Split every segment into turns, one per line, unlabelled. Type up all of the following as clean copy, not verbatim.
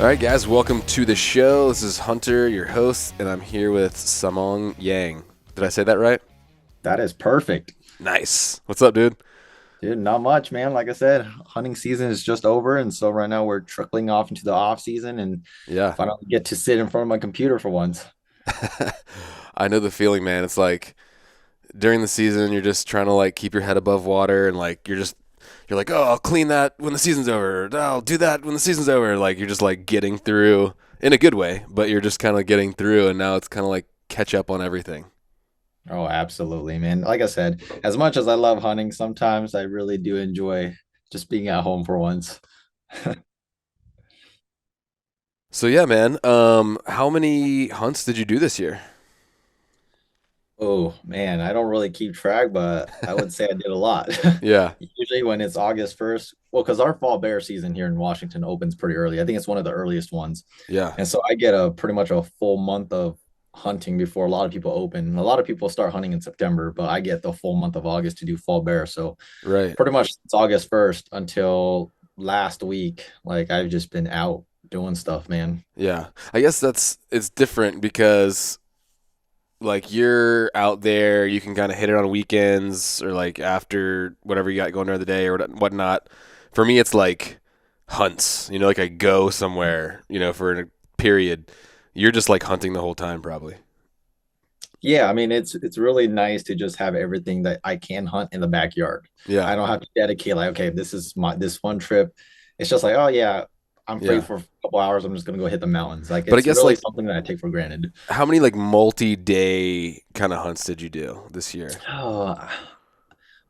All right, guys, welcome to the show. This is Hunter, your host, and I'm here with Samong Yang. Did I say that right?
That is perfect.
Nice. What's up, dude?
Dude, not much, man. Like I said, hunting season is just over. And so right now we're trickling off into the off season and
Yeah.
finally get to sit in front of my computer for once.
I know the feeling, man. It's like during the season, you're just trying to like keep your head above water, and like you're like, oh, I'll clean that when the season's over. Oh, I'll do that when the season's over. Like you're just like getting through in a good way, but you're just kind of getting through, and now it's kind of like catch up on everything.
Oh, absolutely, man. Like I said, as much as I love hunting, sometimes I really do enjoy just being at home for once.
So yeah, man. How many hunts did you do this year?
Oh, man, I don't really keep track, but I would say I did a lot.
Yeah.
Usually when it's August 1st, well, because our fall bear season here in Washington opens pretty early. I think it's one of the earliest ones.
Yeah.
And so I get a pretty much a full month of hunting before a lot of people open. A lot of people start hunting in September, but I get the full month of August to do fall bear. So
Right.
pretty much it's August 1st until last week. Like I've just been out doing stuff, man.
Yeah. I guess it's different because like you're out there, you can kind of hit it on weekends or like after whatever you got going during the day or whatnot. For me, it's like hunts. Like I go somewhere, for a period. You're just like hunting the whole time, probably.
Yeah, I mean it's really nice to just have everything that I can hunt in the backyard.
Yeah.
I don't have to dedicate like, okay, this is my this one trip. It's just like, oh yeah, I'm free
Yeah.
for a couple hours. I'm just gonna go hit the mountains. Like
But I
it's
guess
really
like
something that I take for granted.
how many like multi-day kind of hunts did you do this year?
Oh,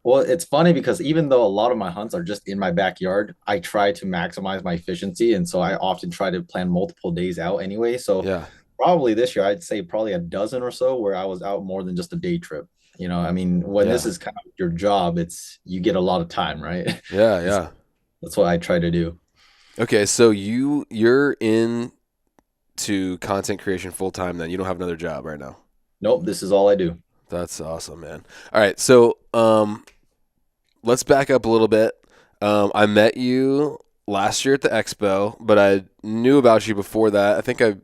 well, it's funny because even though a lot of my hunts are just in my backyard, I try to maximize my efficiency. And so I often try to plan multiple days out anyway. So
Yeah.
probably this year, I'd say probably a dozen or so where I was out more than just a day trip. I mean, when this
Yeah.
is kind of your job, it's you get a lot of time, right?
Yeah,
And so
yeah.
that's what I try to do.
Okay, so you're into content creation full time then. You don't have another job right now.
Nope, this is all I do.
That's awesome, man. All right, so let's back up a little bit. I met you last year at the expo, but I knew about you before that. I'm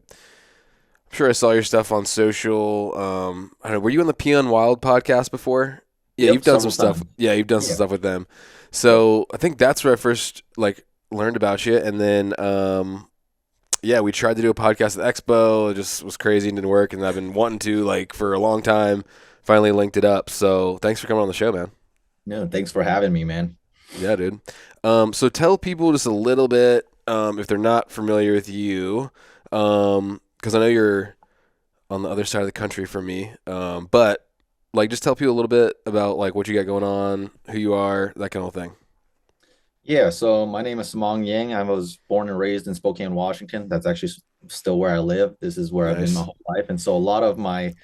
sure I saw your stuff on social. I don't know, were you on the Peon Wild podcast before? Yeah, you've
Yep,
done some
several
stuff.
times.
Yeah, you've done some
Yeah.
stuff with them. So I think that's where I first like learned about you, and then yeah, we tried to do a podcast at the expo. It just was crazy and didn't work, and I've been wanting to like for a long time. Finally linked it up. So thanks for coming on the show, man.
No, thanks for having me, man.
Yeah, dude. So tell people just a little bit, if they're not familiar with you, because I know you're on the other side of the country from me. But like, just tell people a little bit about like what you got going on, who you are, that kind of thing.
Yeah, so my name is Samong Yang. I was born and raised in Spokane, Washington. That's actually still where I live. This is where I've been my
Nice.
whole life. And so a lot of my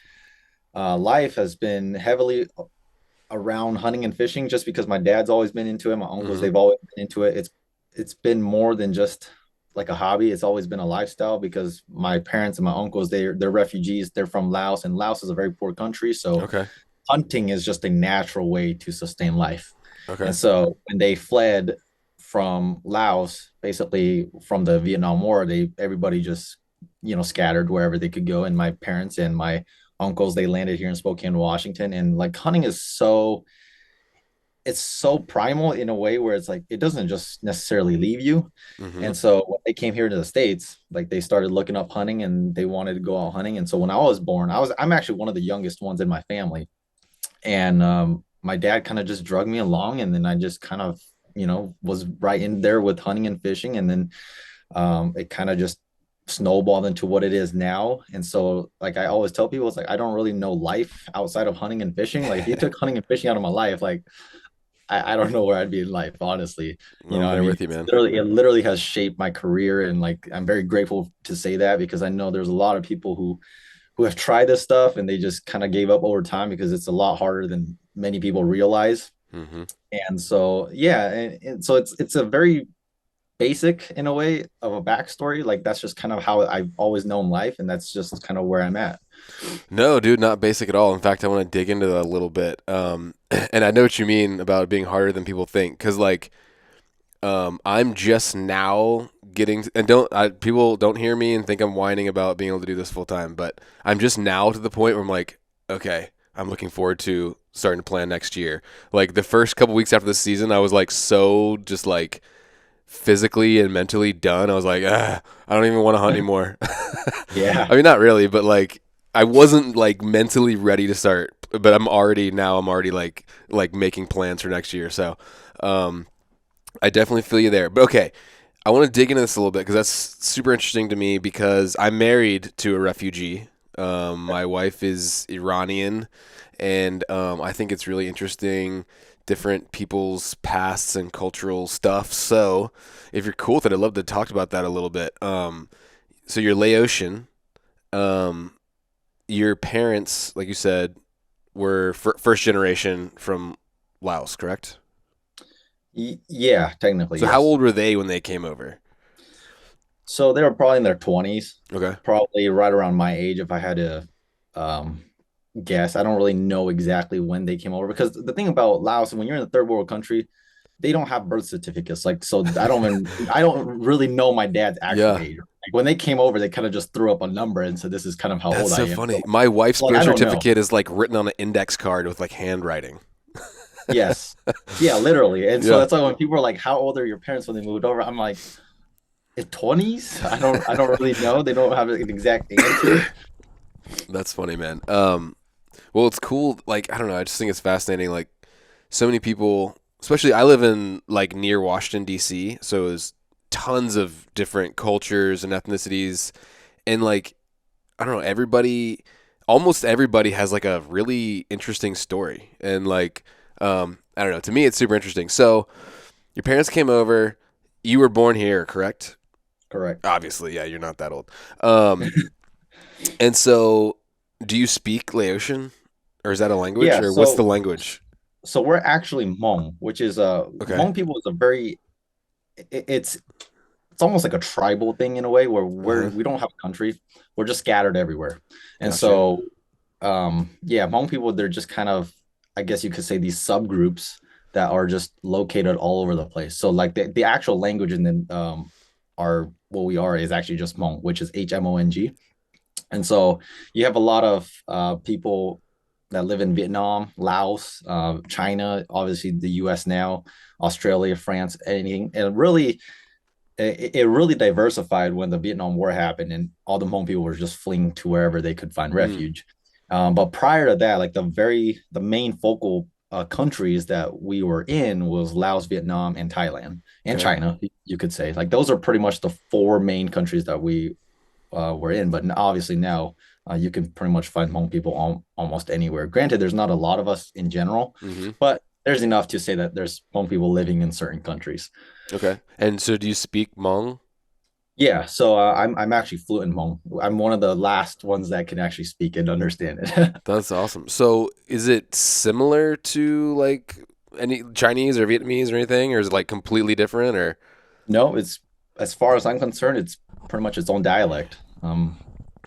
life has been heavily around hunting and fishing just because my dad's always been into it. My uncles,
Hmm.
they've always been into it. It's been more than just like a hobby. It's always been a lifestyle because my parents and my uncles, they're refugees. They're from Laos, and Laos is a very poor country. So
Okay.
hunting is just a natural way to sustain life. And
Okay.
so when they fled from Laos, basically from the Vietnam War, they everybody just scattered wherever they could go. And my parents and my uncles, they landed here in Spokane, Washington. And like hunting is it's so primal in a way where it's like it doesn't just necessarily leave you.
Hmm.
And so when they came here to the States, like they started looking up hunting and they wanted to go out hunting. And so when I was born, I'm actually one of the youngest ones in my family. And my dad kind of just drug me along, and then I just kind of, was right in there with hunting and fishing, and then it kind of just snowballed into what it is now. And so, like I always tell people, it's like I don't really know life outside of hunting and fishing. Like if you took hunting and fishing out of my life, like I don't know where I'd be in life, honestly.
I'm
I
there
mean,
with you, man.
it literally has shaped my career, and like I'm very grateful to say that because I know there's a lot of people who have tried this stuff and they just kind of gave up over time because it's a lot harder than many people realize.
Hmm.
And so, yeah, and so it's a very basic in a way of a backstory. Like that's just kind of how I've always known life, and that's just kind of where I'm at.
No, dude, not basic at all. In fact, I want to dig into that a little bit. And I know what you mean about it being harder than people think, because like I'm just now getting and people don't hear me and think I'm whining about being able to do this full time, but I'm just now to the point where I'm like, okay, I'm looking forward to starting to plan next year. Like the first couple weeks after the season, I was like so just like physically and mentally done. I was like, I don't even want to hunt anymore.
Yeah.
I mean, not really, but like I wasn't like mentally ready to start. But I'm already like making plans for next year. So, um, I definitely feel you there. But okay, I want to dig into this a little bit because that's super interesting to me because I'm married to a refugee. My wife is Iranian, and I think it's really interesting, different people's pasts and cultural stuff. So, if you're cool with it, I'd love to talk about that a little bit. So you're Laotian. Um, your parents, like you said, were first generation from Laos, correct?
Yeah, technically,
So how
yes.
old were they when they came over?
So they were probably in their 20s,
Okay.
probably right around my age if I had to um, guess. I don't really know exactly when they came over because the thing about Laos, when you're in a third world country, they don't have birth certificates. Like, so I don't really know my dad's actual
Yeah.
age. Like when they came over, they kind of just threw up a number and said, "This is kind of how
That's
old I
so
am."
funny. My wife's
So, like,
birth
I don't know.
certificate is like written on an index card with like handwriting.
Yes, yeah, literally. And so
Yeah.
that's why when people are like, "How old are your parents when they moved over?" I'm like, "20s." I don't really know. They don't have an exact answer.
That's funny, man. Well, it's cool. Like, I don't know. I just think it's fascinating. Like, so many people, especially I live in like near Washington, D.C., so there's tons of different cultures and ethnicities. And like, I don't know, almost everybody has like a really interesting story. And like, I don't know. To me, it's super interesting. So, your parents came over. You were born here, correct?
Correct.
Obviously, yeah, you're not that old. Um, and so, do you speak Laotian, or is that a language,
Yeah,
or what's the language?
so we're actually Hmong, which is
Okay.
Hmong people is a very it's almost like a tribal thing in a way where
Uh huh.
we don't have a country. We're just scattered everywhere. And
Gotcha.
so yeah, Hmong people, they're just kind of, I guess you could say, these subgroups that are just located all over the place. So like the actual language and then our what we are is actually just Hmong, which is Hmong. And so you have a lot of people that live in Vietnam, Laos, China, obviously the US now, Australia, France, anything. And really, it really diversified when the Vietnam War happened and all the Hmong people were just fleeing to wherever they could find
Mm,
refuge. But prior to that, like the main focal countries that we were in was Laos, Vietnam, and Thailand and
okay.
China. You could say like those are pretty much the four main countries that we were in. But obviously now you can pretty much find Hmong people almost anywhere. Granted, there's not a lot of us in general,
Mm-hmm.
but there's enough to say that there's Hmong people living in certain countries.
Okay. And so, do you speak Hmong?
Yeah, so I'm actually fluent in Hmong. I'm one of the last ones that can actually speak and understand it.
That's awesome. So, is it similar to like any Chinese or Vietnamese or anything, or is it like completely different? Or
No, it's as far as I'm concerned, it's pretty much its own dialect.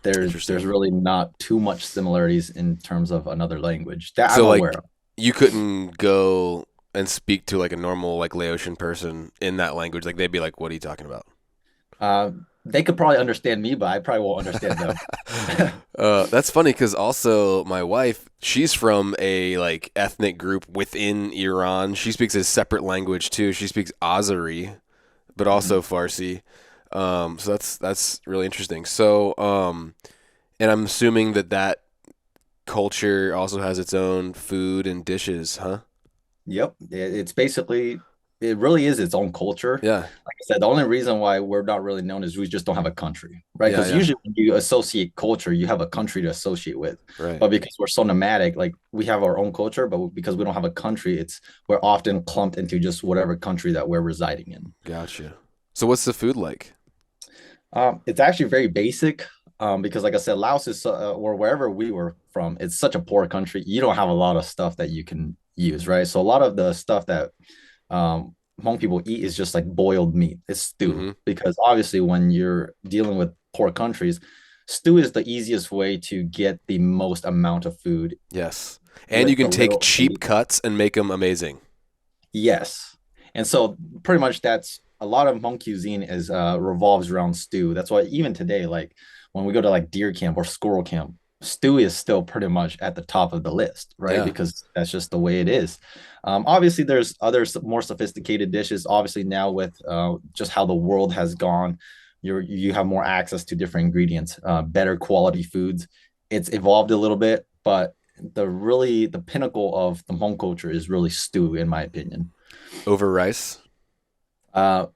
There's
interesting.
really not too much similarities in terms of another language that I'm
So,
aware
like,
of.
you couldn't go and speak to like a normal like Laotian person in that language. Like, they'd be like, "What are you talking about?"
They could probably understand me, but I probably won't understand them.
That's funny because also my wife, she's from a like ethnic group within Iran. She speaks a separate language too. She speaks Azeri, but also
Mhm.
Farsi. So that's really interesting. So, and I'm assuming that that culture also has its own food and dishes, huh?
Yep. It's basically, it really is its own culture.
Yeah,
Like I said, the only reason why we're not really known is we just don't have a country, right?
yeah,
Because
yeah.
usually when you associate culture, you have a country to associate with.
Right.
But because we're so nomadic, like we have our own culture, but because we don't have a country, we're often clumped into just whatever country that we're residing in.
Gotcha. So what's the food like?
It's actually very basic because, like I said, Laos is or wherever we were from, it's such a poor country. You don't have a lot of stuff that you can use, right? So a lot of the stuff that Hmong people eat is just like boiled meat. It's stew
Mm-hmm.
because obviously when you're dealing with poor countries, stew is the easiest way to get the most amount of food
Yes. And you
with
can
the
take
little.
cheap cuts and make them amazing.
Yes. And so pretty much that's a lot of Hmong cuisine is revolves around stew. That's why even today, like when we go to like deer camp or squirrel camp, stew is still pretty much at the top of the list, right?
Yeah.
Because that's just the way it is. Obviously, there's other more sophisticated dishes. Obviously, now with just how the world has gone, you have more access to different ingredients, better quality foods. It's evolved a little bit, but the pinnacle of the Hmong culture is really stew, in my opinion.
Over rice.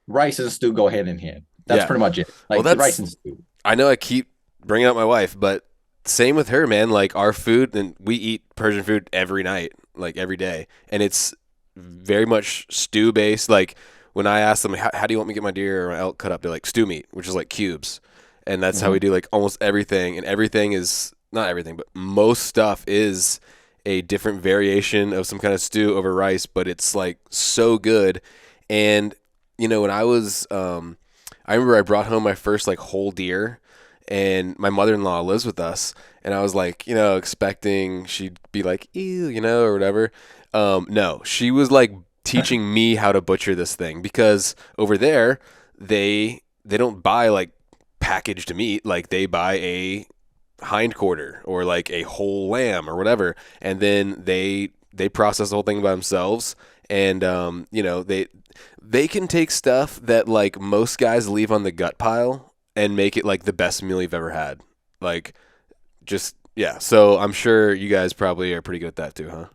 Rice and stew go hand in hand. That's
Yeah.
pretty much it.
Well,
Like rice
that's,
and stew.
I know I keep bringing up my wife, but same with her, man. Like our food, and we eat Persian food every night, like every day, and it's very much stew based. Like when I ask them, how do you want me to get my deer or my elk cut up? They're like stew meat, which is like cubes, and that's how we
Mhm.
do like almost everything. And everything is not everything, but most stuff is a different variation of some kind of stew over rice, but it's like so good. And when I remember I brought home my first like whole deer, and my mother-in-law lives with us, and I was like, expecting she'd be like, ew, or whatever. No, she was like teaching me how to butcher this thing, because over there they don't buy like packaged meat, like they buy a hind quarter or like a whole lamb or whatever, and then they process the whole thing by themselves. And they can take stuff that like most guys leave on the gut pile and make it like the best meal you've ever had. Like, just yeah. So I'm sure you guys probably are pretty good at that too, huh?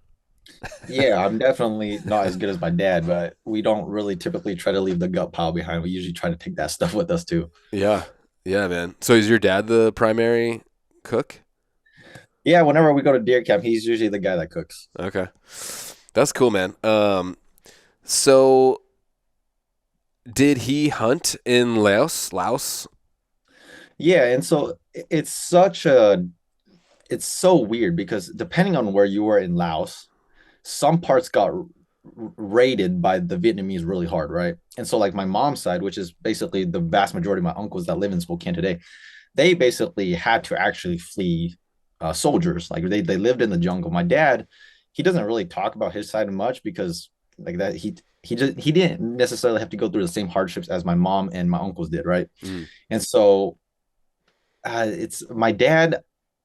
Yeah, I'm definitely not as good as my dad, but we don't really typically try to leave the gut pile behind. We usually try to take that stuff with us too.
Yeah, yeah, man. So is your dad the primary cook?
Yeah, whenever we go to deer camp, he's usually the guy that cooks.
Okay, that's cool, man. So did he hunt in Laos? Laos?
Yeah, and so it's so weird because depending on where you were in Laos, some parts got raided by the Vietnamese really hard, right? And so like my mom's side, which is basically the vast majority of my uncles that live in Spokane today, they basically had to actually flee soldiers. Like they lived in the jungle. My dad, he doesn't really talk about his side much because like that he didn't necessarily have to go through the same hardships as my mom and my uncles did, right?
Mm,
And so it's my dad.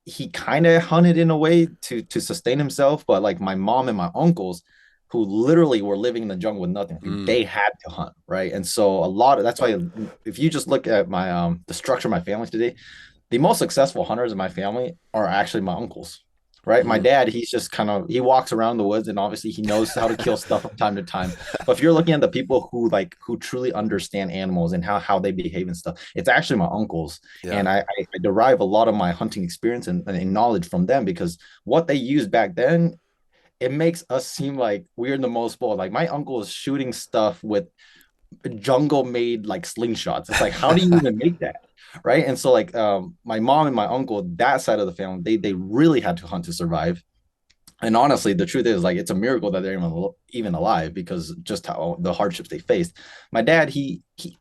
He kind of hunted in a way to sustain himself, but like my mom and my uncles, who literally were living in the jungle with nothing, like,
mm,
they had to hunt, right? And so a lot of that's why if you just look at my the structure of my family today, the most successful hunters in my family are actually my uncles, right? My
mm.
dad, he's just kind of he walks around the woods and obviously he knows how to kill stuff from time to time. But if you're looking at the people who truly understand animals and how they behave and stuff, it's actually my uncles.
Yeah.
And I derive a lot of my hunting experience and knowledge from them because what they used back then, it makes us seem like we're the most bold. Like my uncle is shooting stuff with jungle made like slingshots. It's like, how do you even make that? Right. And so like my mom and my uncle, that side of the family, they really had to hunt to survive. And honestly, the truth is like it's a miracle that they're even alive because just how the hardships they faced. My dad,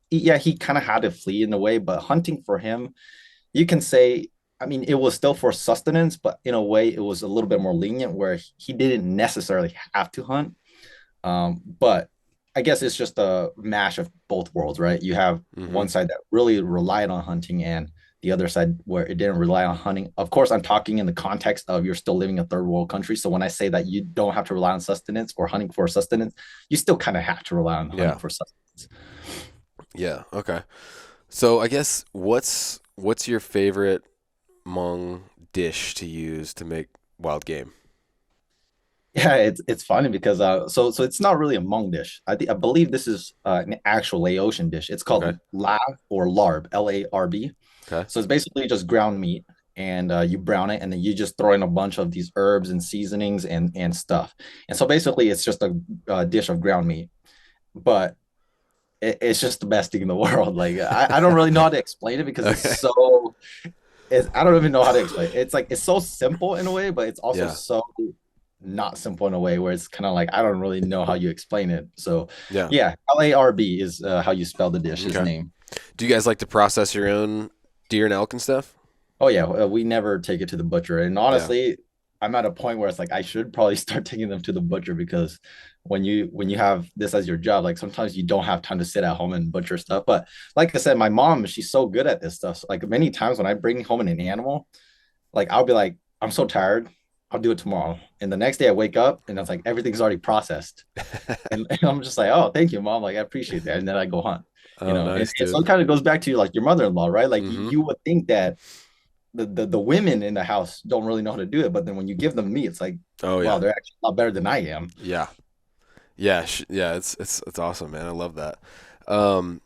yeah, he kind of had to flee in a way, but hunting for him, you can say, I mean, it was still for sustenance, but in a way, it was a little bit more lenient where he didn't necessarily have to hunt. But I guess it's just a mash of both worlds, right? You have
Hmm.
one side that really relied on hunting and the other side where it didn't rely on hunting. Of course, I'm talking in the context of you're still living in a third world country. So when I say that you don't have to rely on sustenance or hunting for sustenance, you still kind of have to rely on hunting
Yeah.
for sustenance.
Yeah. Okay. So I guess what's your favorite Hmong dish to use to make wild game?
Yeah, it's funny because so it's not really a Hmong dish. I believe this is an actual Laotian dish. It's
Okay.
called la or larb, Larb.
Okay.
So it's basically just ground meat and you brown it and then you just throw in a bunch of these herbs and seasonings and stuff. And so basically it's just a dish of ground meat, but it's just the best thing in the world. Like I don't really know how to explain it because
Okay.
I don't even know how to explain it. It's like it's so simple in a way, but it's also
Yeah.
so not simple in a way where it's kind of like I don't really know how you explain it. So
Yeah.
yeah, Larb is how you spell the dish, his
Okay.
name.
Do you guys like to process your own deer and elk and stuff?
Oh yeah, we never take it to the butcher. And
Yeah.
honestly, I'm at a point where it's like I should probably start taking them to the butcher because when you have this as your job, like sometimes you don't have time to sit at home and butcher stuff. But like I said, my mom, she's so good at this stuff. So, like many times when I bring home an animal, like I'll be like, I'm so tired. I'll do it tomorrow. And the next day I wake up and it's like everything's already processed. And I'm just like, oh, thank you, mom. Like I appreciate that. And then I go hunt,
Oh,
And,
nice,
and so
dude.
it kind of goes back to like your mother-in-law, right? Like
Mm-hmm.
you would think that the women in the house don't really know how to do it, but then when you give them meat, it's like,
Oh
wow,
yeah.
they're actually a lot better than I am.
Yeah. Yeah. Yeah. It's awesome, man. I love that. Um,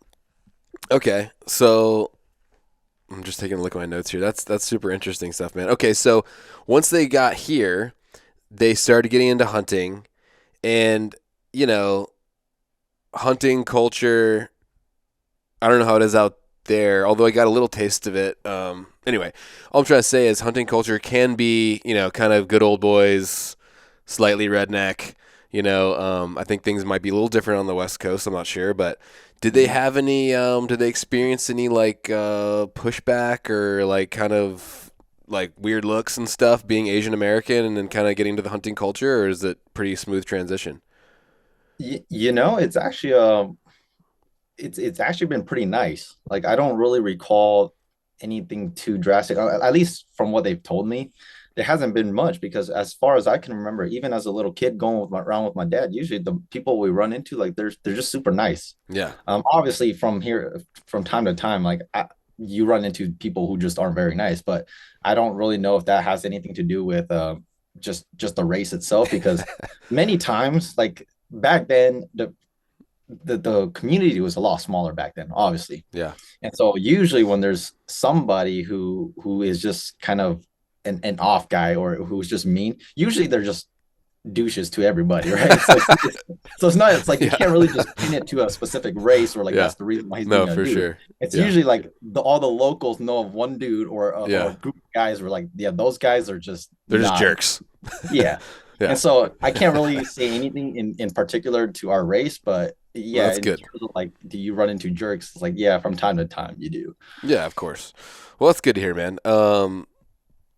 okay. So I'm just taking a look at my notes here. That's super interesting stuff, man. Okay. So once they got here, they started getting into hunting, and you know, hunting culture. I don't know how it is out there, although I got a little taste of it. Anyway, all I'm trying to say is hunting culture can be, kind of good old boys, slightly redneck. I think things might be a little different on the West Coast. I'm not sure, but did they
Mhm.
have any? Did they experience any like pushback or like kind of like weird looks and stuff being Asian American and then kind of getting to the hunting culture, or is it pretty smooth transition?
It's actually it's actually been pretty nice. Like I don't really recall anything too drastic, at least from what they've told me. There hasn't been much because as far as I can remember, even as a little kid going around with my dad, usually the people we run into, like they're just super nice.
Yeah.
Obviously from here, from time to time, you run into people who just aren't very nice, but I don't really know if that has anything to do with just the race itself because many times, like back then, the community was a lot smaller back then, obviously.
Yeah.
And so usually when there's somebody who is just kind of an off guy or who's just mean, usually they're just douches to everybody, right? So it's not it's like you
Yeah.
can't really just pin it to a specific race or like
Yeah.
that's the reason why he's
No,
being a
for
douche.
sure.
It's
Yeah.
usually like all the locals know of one dude or a
Yeah.
group of guys were like, yeah, those guys are just
They're just
not.
jerks.
Yeah.
Yeah.
And so I can't really say anything in particular to our race, but
Well,
yeah,
that's
in
good.
terms of like, do you run into jerks? It's like, yeah, from time to time you do.
Yeah, of course. Well, that's good to hear, man.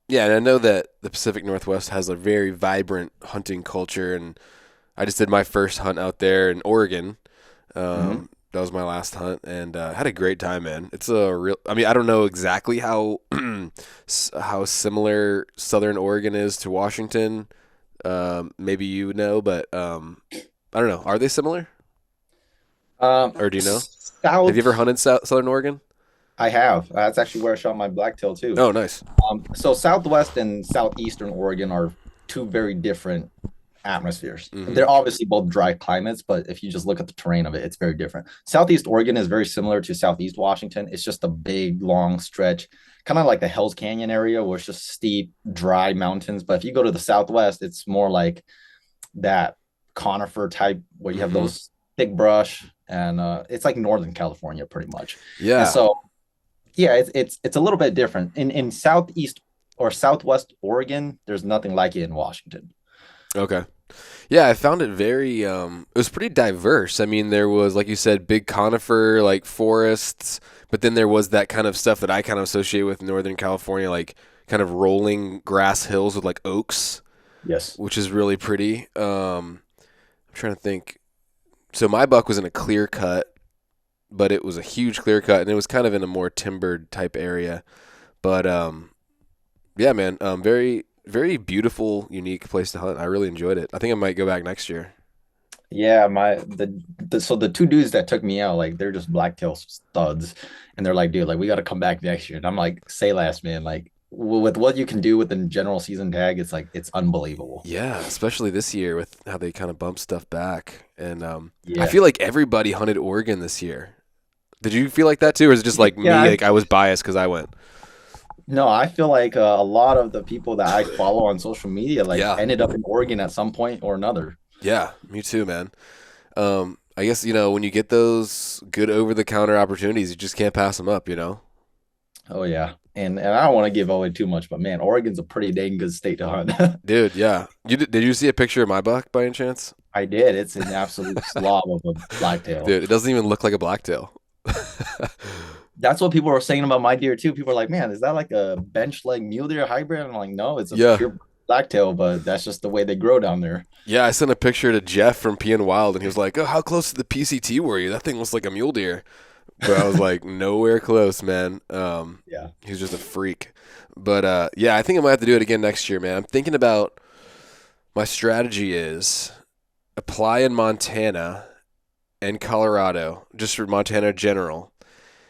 Yeah, and I know that the Pacific Northwest has a very vibrant hunting culture, and I just did my first hunt out there in Oregon.
Hmm.
That was my last hunt, and had a great time, man. It's a real. I mean, I don't know exactly how how similar Southern Oregon is to Washington. Maybe you know, but I don't know. Are they similar, or do you know? Have you
South,
ever hunted Southern Oregon?
I have. That's actually where I shot my blacktail too.
Oh, nice.
So Southwest and Southeastern Oregon are two very different atmospheres.
Mm-hmm.
They're obviously both dry climates, but if you just look at the terrain of it, it's very different. Southeast Oregon is very similar to Southeast Washington. It's just a big, long stretch, kind of like the Hells Canyon area, where it's just steep, dry mountains. But if you go to the Southwest, it's more like that conifer type where you have
Mm-hmm.
those thick brush, and it's like Northern California pretty much. And
Yeah.
so yeah, it's a little bit different. In Southeast or Southwest Oregon, there's nothing like it in Washington.
Okay. Yeah, I found it very it was pretty diverse. I mean, there was like you said big conifer like forests, but then there was that kind of stuff that I kind of associate with Northern California like kind of rolling grass hills with like oaks,
Yes.
which is really pretty. I'm trying to think. So my buck was in a clear cut, but it was a huge clear cut and it was kind of in a more timbered type area. But yeah, man, very very beautiful, unique place to hunt. I really enjoyed it. I think I might go back next year.
Yeah, the two dudes that took me out, like they're just blacktail studs, and they're like, dude, like we got to come back next year. And I'm like, say less, man. Like with what you can do with the general season tag, it's like it's unbelievable.
Yeah, especially this year with how they kind of bump stuff back. And I
Yeah,
feel like everybody hunted Oregon this year. Did you feel like that too, or is it just like
yeah.
me? Like I was biased because I went.
No, I feel like a lot of the people that I follow on social media like
Yeah,
ended up in Oregon at some point or another.
yeah, me too, man. I guess when you get those good over-the-counter opportunities, you just can't pass them up.
Oh yeah. And I don't want to give away too much, but man, Oregon's a pretty dang good state to hunt.
Dude. Yeah, did you see a picture of my buck by any chance?
I did. It's an absolute slob of a blacktail.
Dude, it doesn't even look like a blacktail.
That's what people were saying about my deer too. People are like, "Man, is that like a bench leg mule deer hybrid?" I'm like, "No, it's a
Yeah,
pure." blacktail, but that's just the way they grow down there.
Yeah, I sent a picture to Jeff from PN Wild, and he was like, "Oh, how close to the PCT were you? That thing looks like a mule deer." But I was like, "Nowhere close, man."
Yeah.
He was just a freak. But yeah, I think I might have to do it again next year, man. I'm thinking about my strategy is apply in Montana and Colorado, just for Montana general.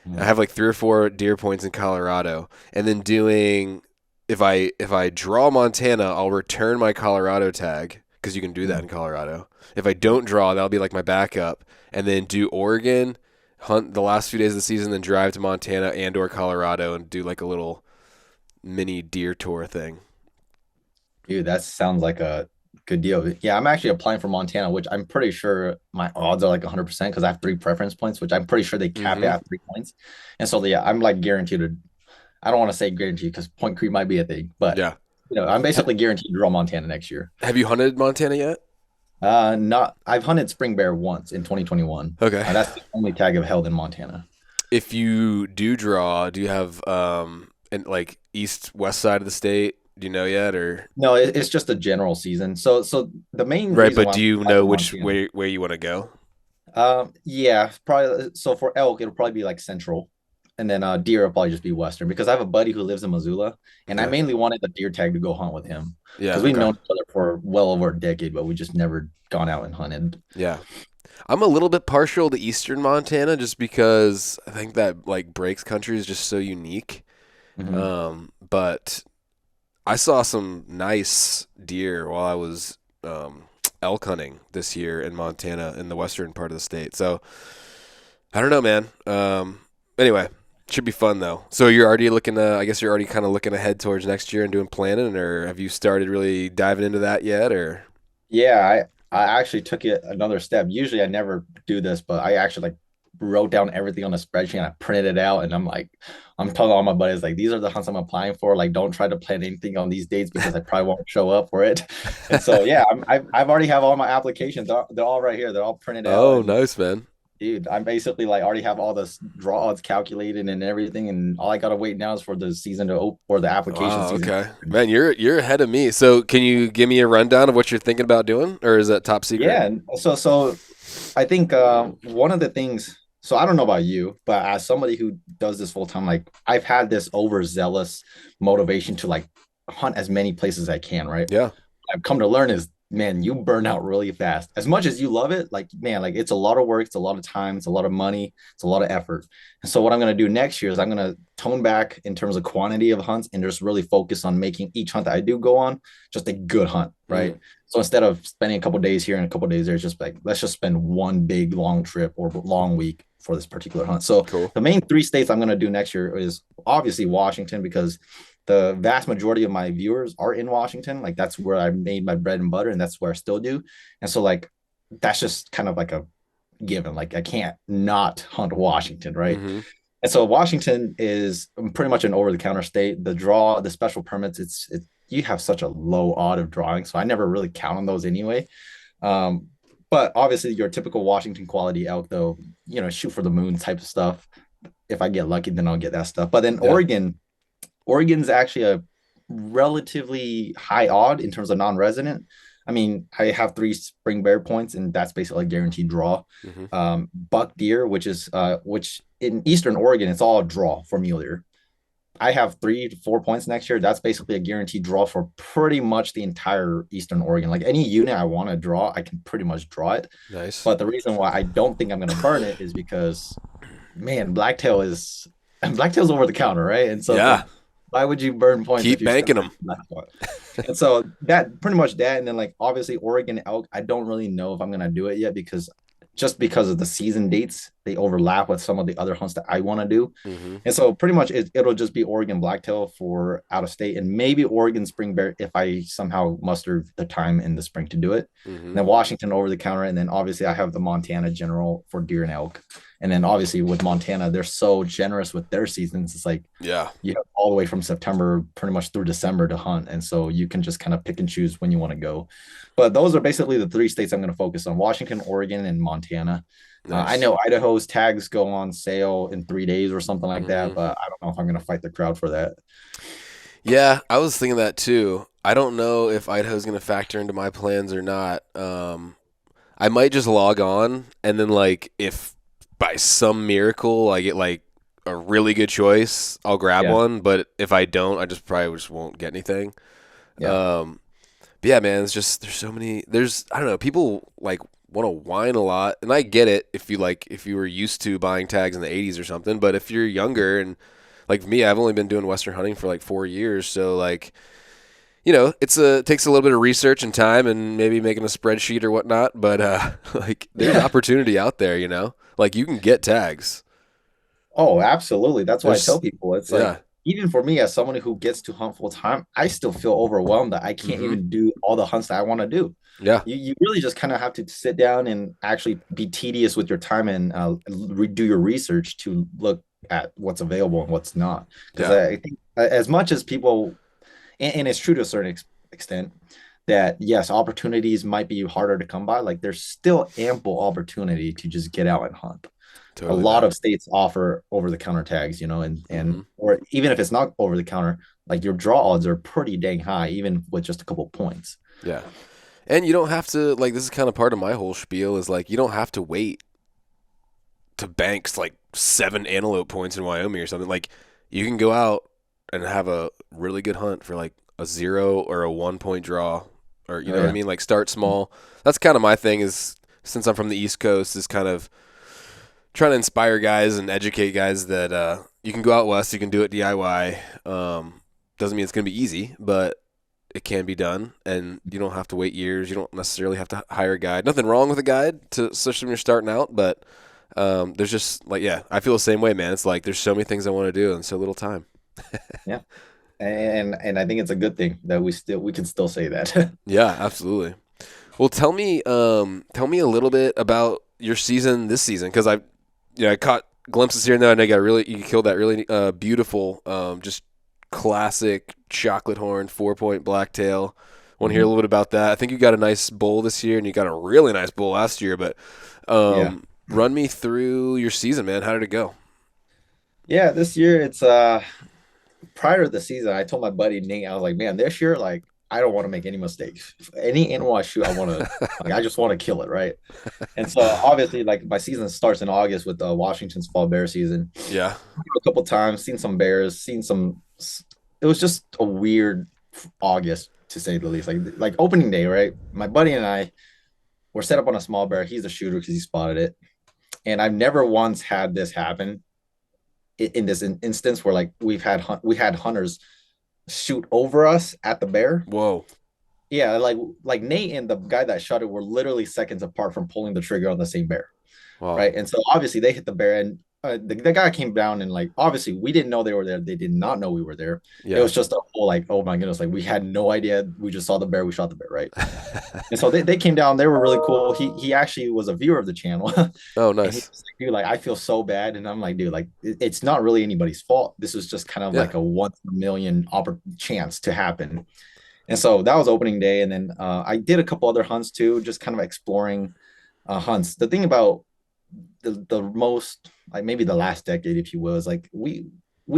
I
Mhm.
have like 3 or 4 deer points in Colorado, and then doing if I draw Montana, I'll return my Colorado tag because you can do that in
Mhm.
Colorado. If I don't draw, that'll be like my backup, and then do Oregon, hunt the last few days of the season, then drive to Montana and or Colorado and do like a little mini deer tour thing.
Dude, that sounds like a good deal. Yeah, I'm actually applying for Montana, which I'm pretty sure my odds are like 100% because I have 3 preference points, which I'm pretty sure they cap it
Mm-hmm.
at 3 points. And so, yeah, I'm like guaranteed to, I don't want to say guaranteed because point creep might be a thing, but
Yeah.
I'm
Ha-
basically guaranteed to draw Montana next year.
have you hunted Montana yet?
Not, I've hunted spring bear once in 2021.
Okay.
That's the only tag I've held in Montana.
If you do draw, do you have in like east west side of the state? Do you know yet or
No, it's just a general season. So the main
right?
reason
But
why I'm
do you
applying
know
for
which
Montana,
where you want to go?
yeah, probably. So for elk, it'll probably be like central, and then deer will probably just be western because I have a buddy who lives in Missoula, and I
Okay.
mainly wanted the deer tag to go hunt with him because
Yeah.
we've
Okay.
known each other for well over a decade, but we just never gone out and hunted.
Yeah. I'm a little bit partial to eastern Montana just because I think that like breaks country is just so unique.
Hmm.
But I saw some nice deer while I was elk hunting this year in Montana in the western part of the state. So I don't know, man. Anyway, should be fun though. So you're already looking to, I guess you're already kind of looking ahead towards next year and doing planning, or have you started really diving into that yet? Or
Yeah, I actually took it another step. Usually I never do this, but I actually like wrote down everything on a spreadsheet and I printed it out and I'm telling all my buddies like these are the hunts I'm applying for. Like don't try to plan anything on these dates because I probably won't show up for it. And so yeah, I've already have all my applications. They're all right here. They're all printed out
oh,
and
nice, man.
dude, I'm basically like already have all the draw odds calculated and everything, and all I gotta wait now is for the season to open or the application
Wow,
season.
okay, man, you're ahead of me. So can you give me a rundown of what you're thinking about doing, or is that top secret?
Yeah, and so I think one of the things. So I don't know about you, but as somebody who does this full time, like I've had this overzealous motivation to like hunt as many places as I can, right?
Yeah.
I've come to learn is, man, you burn out really fast. As much as you love it, like, man, like it's a lot of work, it's a lot of time, it's a lot of money, it's a lot of effort. And so what I'm going to do next year is I'm going to tone back in terms of quantity of hunts and just really focus on making each hunt that I do go on just a good hunt, right?
Mm,
So instead of spending a couple days here and a couple days there, it's just like let's just spend one big long trip or long week for this particular hunt. So
cool.
the main 3 states I'm going to do next year is obviously Washington because the vast majority of my viewers are in Washington. Like that's where I made my bread and butter, and that's where I still do. And so like that's just kind of like a given. Like I can't not hunt Washington, right?
Mm-hmm.
And so Washington is pretty much an over-the-counter state. The draw, the special permits, it's you have such a low odd of drawing, so I never really count on those anyway. Um, but obviously, your typical Washington quality elk, though, shoot for the moon type of stuff. If I get lucky, then I'll get that stuff. But then
Yeah.
Oregon's actually a relatively high odd in terms of non-resident. I mean, I have 3 spring bear points, and that's basically a guaranteed draw.
Mm-hmm.
Buck deer, which in Eastern Oregon, it's all draw for mule deer. I have 3 to 4 points next year. That's basically a guaranteed draw for pretty much the entire Eastern Oregon. Like any unit I want to draw, I can pretty much draw it.
Nice.
But the reason why I don't think I'm going to burn it is because, man, blacktail's over the counter, right? And so it's like,
Yeah.
why would you burn points if
Keep
you're still
banking them.
blacktail? And so that pretty much that, and then like obviously Oregon elk, I don't really know if I'm gonna do it yet because of the season dates, they overlap with some of the other hunts that I want to do.
Mm-hmm.
And so pretty much it'll just be Oregon blacktail for out of state and maybe Oregon spring bear if I somehow muster the time in the spring to do it.
Mm-hmm.
And then Washington over the counter. And then obviously I have the Montana general for deer and elk. And then obviously with Montana, they're so generous with their seasons. It's like
Yeah.
you have all the way from September pretty much through December to hunt. And so you can just kind of pick and choose when you want to go. But those are basically the 3 states I'm going to focus on: Washington, Oregon, and Montana. I
Nice.
know Idaho's tags go on sale in 3 days or something like
Mm-hmm.
that, but I don't know if I'm going to fight the crowd for that.
Yeah, I was thinking that too. I don't know if Idaho's going to factor into my plans or not. I might just log on and then like if by some miracle I get like a really good choice, I'll grab
Yeah,
one. But if I don't, I just probably just won't get anything.
yeah,
Um, but yeah, man, it's just there's so many. There's I don't know. People like want to whine a lot, and I get it if you were used to buying tags in the '80s or something. But if you're younger and like me, I've only been doing Western hunting for like 4 years, so like it takes a little bit of research and time and maybe making a spreadsheet or whatnot, but like there's
yeah.
opportunity out there, like you can get tags.
Oh, absolutely. That's why I tell
There's
people it's like,
yeah,
even for me as someone who gets to hunt full time, I still feel overwhelmed that I can't
hmm
even do all the hunts that I want to do.
yeah,
You really just kind of have to sit down and actually be tedious with your time and redo your research to look at what's available and what's not. Because
yeah,
I think as much as people, and it's true to a certain extent, that yes, opportunities might be harder to come by. Like there's still ample opportunity to just get out and hunt. A
totally,
lot
man.
of states offer over the counter tags, and
hmm
or even if it's not over the counter, like your draw odds are pretty dang high, even with just a couple points.
Yeah, and you don't have to like. This is kind of part of my whole spiel is like you don't have to wait to banks like 7 antelope points in Wyoming or something. Like you can go out and have a really good hunt for like a 0 or a 1 point draw, or you
Oh
know what I
yeah,
mean. Like start small. That's kind of my thing. Is since I'm from the East Coast, is kind of trying to inspire guys and educate guys that you can go out west, you can do it DIY. Doesn't mean it's going to be easy, but it can be done, and you don't have to wait years. You don't necessarily have to hire a guide. Nothing wrong with a guide, especially when you're starting out, but there's just like yeah, I feel the same way, man. It's like there's so many things I want to do and so little time.
yeah, and I think it's a good thing that we can still say that.
Yeah, absolutely. Well, tell me a little bit about your season this season because I caught glimpses here and there, and you killed that really beautiful, just classic chocolate horn 4 point blacktail. Want to hear a
Mhm.
little bit about that? I think you got a nice bull this year, and you got a really nice bull last year. But
Yeah,
run me through your season, man. How did it go?
yeah. This year it's prior to the season, I told my buddy Nate, I was like, man, this year, like, I don't want to make any mistakes. Any animal I shoot, I just want to kill it, right? And so obviously, like my season starts in August with Washington's fall bear season.
Yeah.
A couple times, seen some bears, seen some. It was just a weird August to say the least. Like opening day, right? My buddy and I were set up on a small bear. He's a shooter because he spotted it, and I've never once had this happen in this instance where like we had hunters shoot over us at the bear.
Whoa.
Yeah, like Nate and the guy that shot it were literally seconds apart from pulling the trigger on the same bear,
Wow.
right? And so obviously they hit the bear, and the guy came down and like obviously we didn't know they were there. They did not know we were there. It
Yeah.
was just a whole like, oh my goodness, like we had no idea. We just saw the bear, we shot the bear, right? And so they came down. They were really cool. He actually was a viewer of the channel,
Oh,
and he
nice.
was like, dude, like I feel so bad. And I'm like, dude, like it's not really anybody's fault. This was just kind of
Yeah.
like a once in a million chance to happen. And so that was opening day, and then I did a couple other hunts too, just kind of exploring hunts. The thing about the most like maybe the last decade, if you will, is like we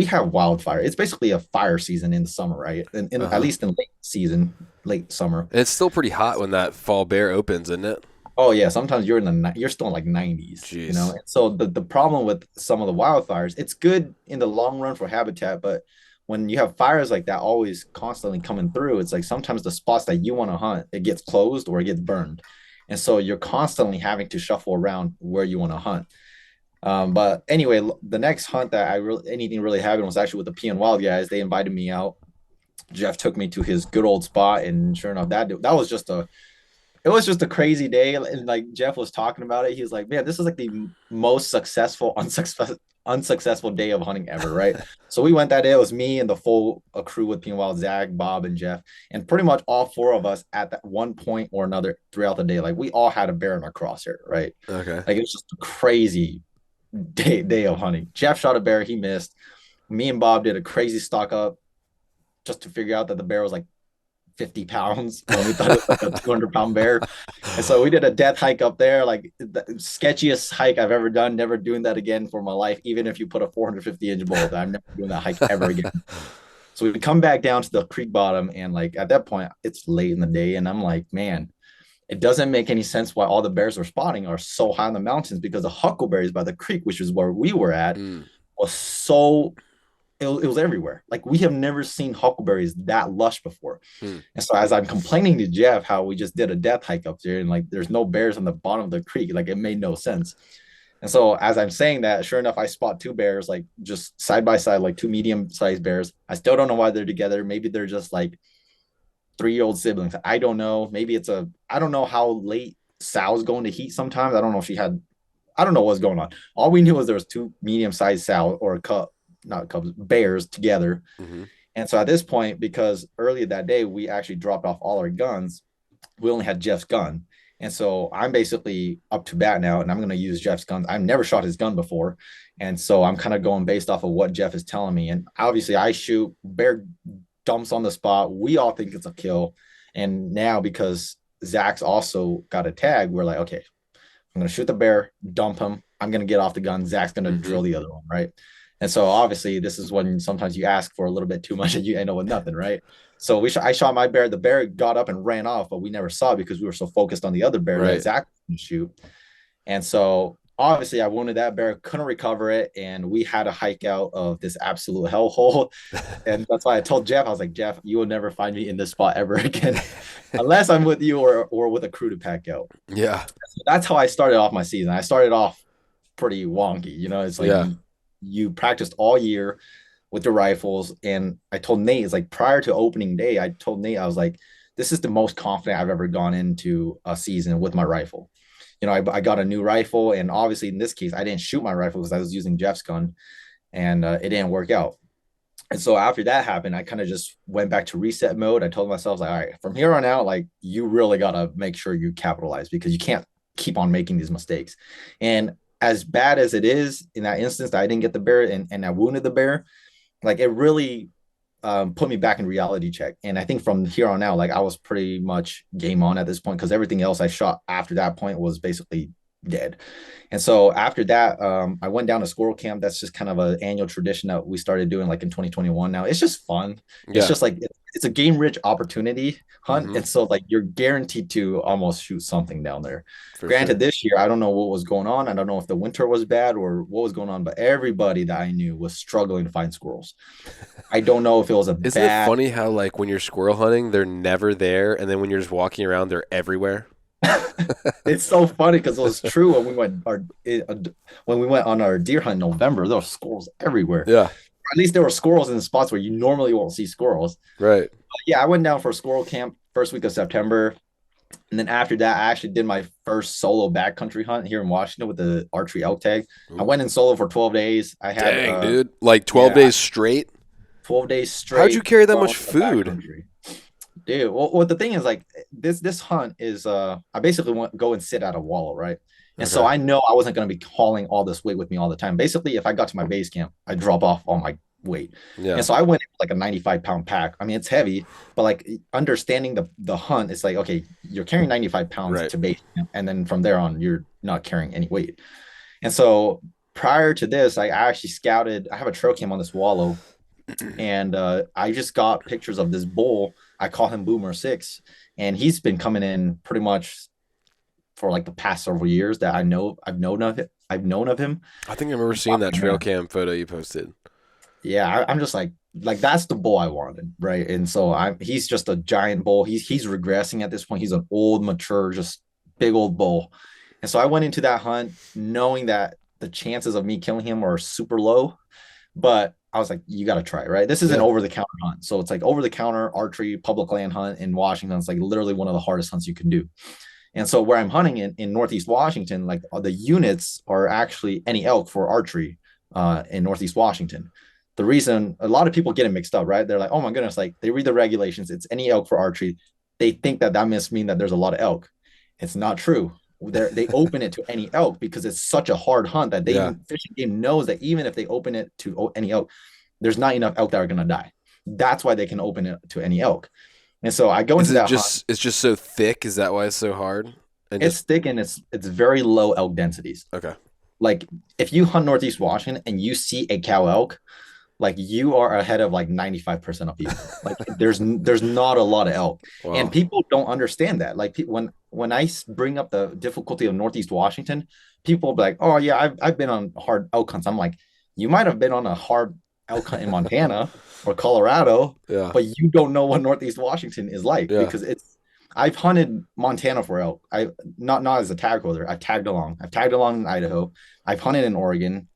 have wildfire. It's basically a fire season in the summer, right? And
Uh
at
huh.
least in late season, late summer.
And it's still pretty hot when that fall bear opens, isn't it?
Oh yeah, sometimes you're still in like 90s, you know.
Jeez.
And so the problem with some of the wildfires, it's good in the long run for habitat, but when you have fires like that always constantly coming through, it's like sometimes the spots that you want to hunt, it gets closed or it gets burned. And so you're constantly having to shuffle around where you want to hunt. But anyway, the next hunt that I really anything really happened was actually with the PN Wild guys. They invited me out. Jeff took me to his good old spot, and sure enough, that was just a it was just a crazy day. And like Jeff was talking about it, he was like, "Man, this is like the most unsuccessful day of hunting ever." Right. So we went that day. It was me and the full crew with Pink Wild, Zach, Bob, and Jeff, and pretty much all four of us at that one point or another throughout the day. Like we all had a bear in our crosshair. Right.
Okay.
Like it was just a crazy day of hunting. Jeff shot a bear. He missed. Me and Bob did a crazy stock up just to figure out that the bear was like 50 pounds when we thought it was like a 200-pound bear. And so we did a death hike up there, like the sketchiest hike I've ever done. Never doing that again for my life. Even if you put a 450-inch bolt, I'm never doing that hike ever again. So we come back down to the creek bottom, and like at that point, it's late in the day, and I'm like, man, it doesn't make any sense why all the bears we're spotting are so high in the mountains because the huckleberries by the creek, which is where we were at,
Mm.
was so it was everywhere. Like we have never seen huckleberries that lush before.
Mm.
And so as I'm complaining to Jeff how we just did a death hike up there and like there's no bears on the bottom of the creek, like it made no sense. And so as I'm saying that, sure enough, I spot two bears like just side by side, like two medium-sized bears. I still don't know why they're together. Maybe they're just like 3-year-old siblings. I don't know. Maybe it's a I don't know how late sow's going to heat sometimes. I don't know if she had I don't know what's going on. All we knew was there was two medium-sized sow or a cub, not cubs, bears together.
Mm-hmm.
And so at this point, because earlier that day we actually dropped off all our guns, we only had Jeff's gun. And so I'm basically up to bat now, and I'm going to use Jeff's gun. I've never shot his gun before. And so I'm kind of going based off of what Jeff is telling me. And obviously, I shoot, bear dumps on the spot. We all think it's a kill. And now, because Zach's also got a tag, we're like, okay, I'm going to shoot the bear, dump him. I'm going to get off the gun. Zach's going to
Mm-hmm.
drill the other one, right? And so obviously, this is when sometimes you ask for a little bit too much and you end up with nothing, right? So I shot my bear. The bear got up and ran off, but we never saw it because we were so focused on the other bear that
Right.
Zach couldn't shoot. And so obviously, I wounded that bear, couldn't recover it, and we had to hike out of this absolute hellhole. And that's why I told Jeff, I was like, Jeff, you will never find me in this spot ever again, unless I'm with you or with a crew to pack out.
Yeah.
So that's how I started off my season. I started off pretty wonky. It's like
Yeah.
you practiced all year with the rifles. And I told Nate, it's like prior to opening day, I told Nate, I was like, this is the most confident I've ever gone into a season with my rifle. I got a new rifle, and obviously in this case, I didn't shoot my rifle because I was using Jeff's gun, and it didn't work out. And so after that happened, I kind of just went back to reset mode. I told myself, like, all right, from here on out, like, you really got to make sure you capitalize because you can't keep on making these mistakes. And as bad as it is in that instance that I didn't get the bear and I wounded the bear, like, it really put me back in reality check. And I think from here on out, like, I was pretty much game on at this point because everything else I shot after that point was basically dead. And so after that, I went down to squirrel camp. That's just kind of an annual tradition that we started doing like in 2021. Now it's just fun. It's
Yeah.
just like it's a game rich opportunity hunt.
Mm-hmm.
And so like you're guaranteed to almost shoot something down there.
For
Granted,
sure.
this year, I don't know what was going on. I don't know if the winter was bad or what was going on, but everybody that I knew was struggling to find squirrels. I don't know if it was a
Isn't it
bad
funny how like when you're squirrel hunting, they're never there, and then when you're just walking around, they're everywhere?
it's so funny because it was true when we went on our deer hunt in November. There were squirrels everywhere.
Yeah.
At least there were squirrels in the spots where you normally won't see squirrels.
Right.
But yeah, I went down for a squirrel camp first week of September, and then after that, I actually did my first solo backcountry hunt here in Washington with the archery elk tag. I
Ooh.
went in solo for 12 days. I had
Dang, dude. Like 12
yeah,
days straight?
12 days
How'd you
straight
carry that
going
much
to the
food?
backcountry. Dude, well, the thing is like this hunt is I basically go and sit at a wallow, right? And so
Okay.
I know I wasn't going to be hauling all this weight with me all the time. Basically, if I got to my base camp, I drop off all my weight. And
Yeah.
so I went in with like a 95-pound pack. I mean, it's heavy, but like understanding the hunt, it's like, okay, you're carrying 95 pounds
Right.
to base camp, and then from there on, you're not carrying any weight. And so prior to this, I actually scouted. I have a trail cam on this wallow, and I just got pictures of this bull. I call him Boomer Six, and he's been coming in pretty much for like the past several years that I've known of him.
I think I remember seeing that trail cam photo you posted.
Yeah, I'm just like that's the bull I wanted, right? And so he's just a giant bull. He's regressing at this point. He's an old, mature, just big old bull. And so I went into that hunt knowing that the chances of me killing him are super low, but I was like, you got to try it, right? This is an
Yeah.
over the counter hunt. So it's like over the counter archery public land hunt in Washington. It's like literally one of the hardest hunts you can do. And so where I'm hunting in Northeast Washington, like the units are actually any elk for archery in Northeast Washington. The reason a lot of people get it mixed up, right? They're like, oh my goodness, like they read the regulations, it's any elk for archery. They think that must mean that there's a lot of elk. It's not true. They open it to any elk because it's such a hard hunt that
Yeah.
fishing game knows that even if they open it to any elk, there's not enough elk that are going to die. That's why they can open it to any elk. And so I go
Is
into
it
that hunt.
just it's just so thick? Is that why it's so hard? And
It's
just
thick and it's very low elk densities.
okay.
Like if you hunt Northeast Washington and you see a cow elk, like you are ahead of like 95% of people. Like there's not a lot of elk, and
Wow.
people don't understand that. Like when I bring up the difficulty of Northeast Washington, people will be like, "Oh yeah, I've been on hard elk hunts." I'm like, "You might have been on a hard elk hunt in Montana or Colorado,
Yeah.
but you don't know what Northeast Washington is like
Yeah.
because it's." I've hunted Montana for elk. I not as a tag holder. I've tagged along. I've tagged along in Idaho. I've hunted in Oregon,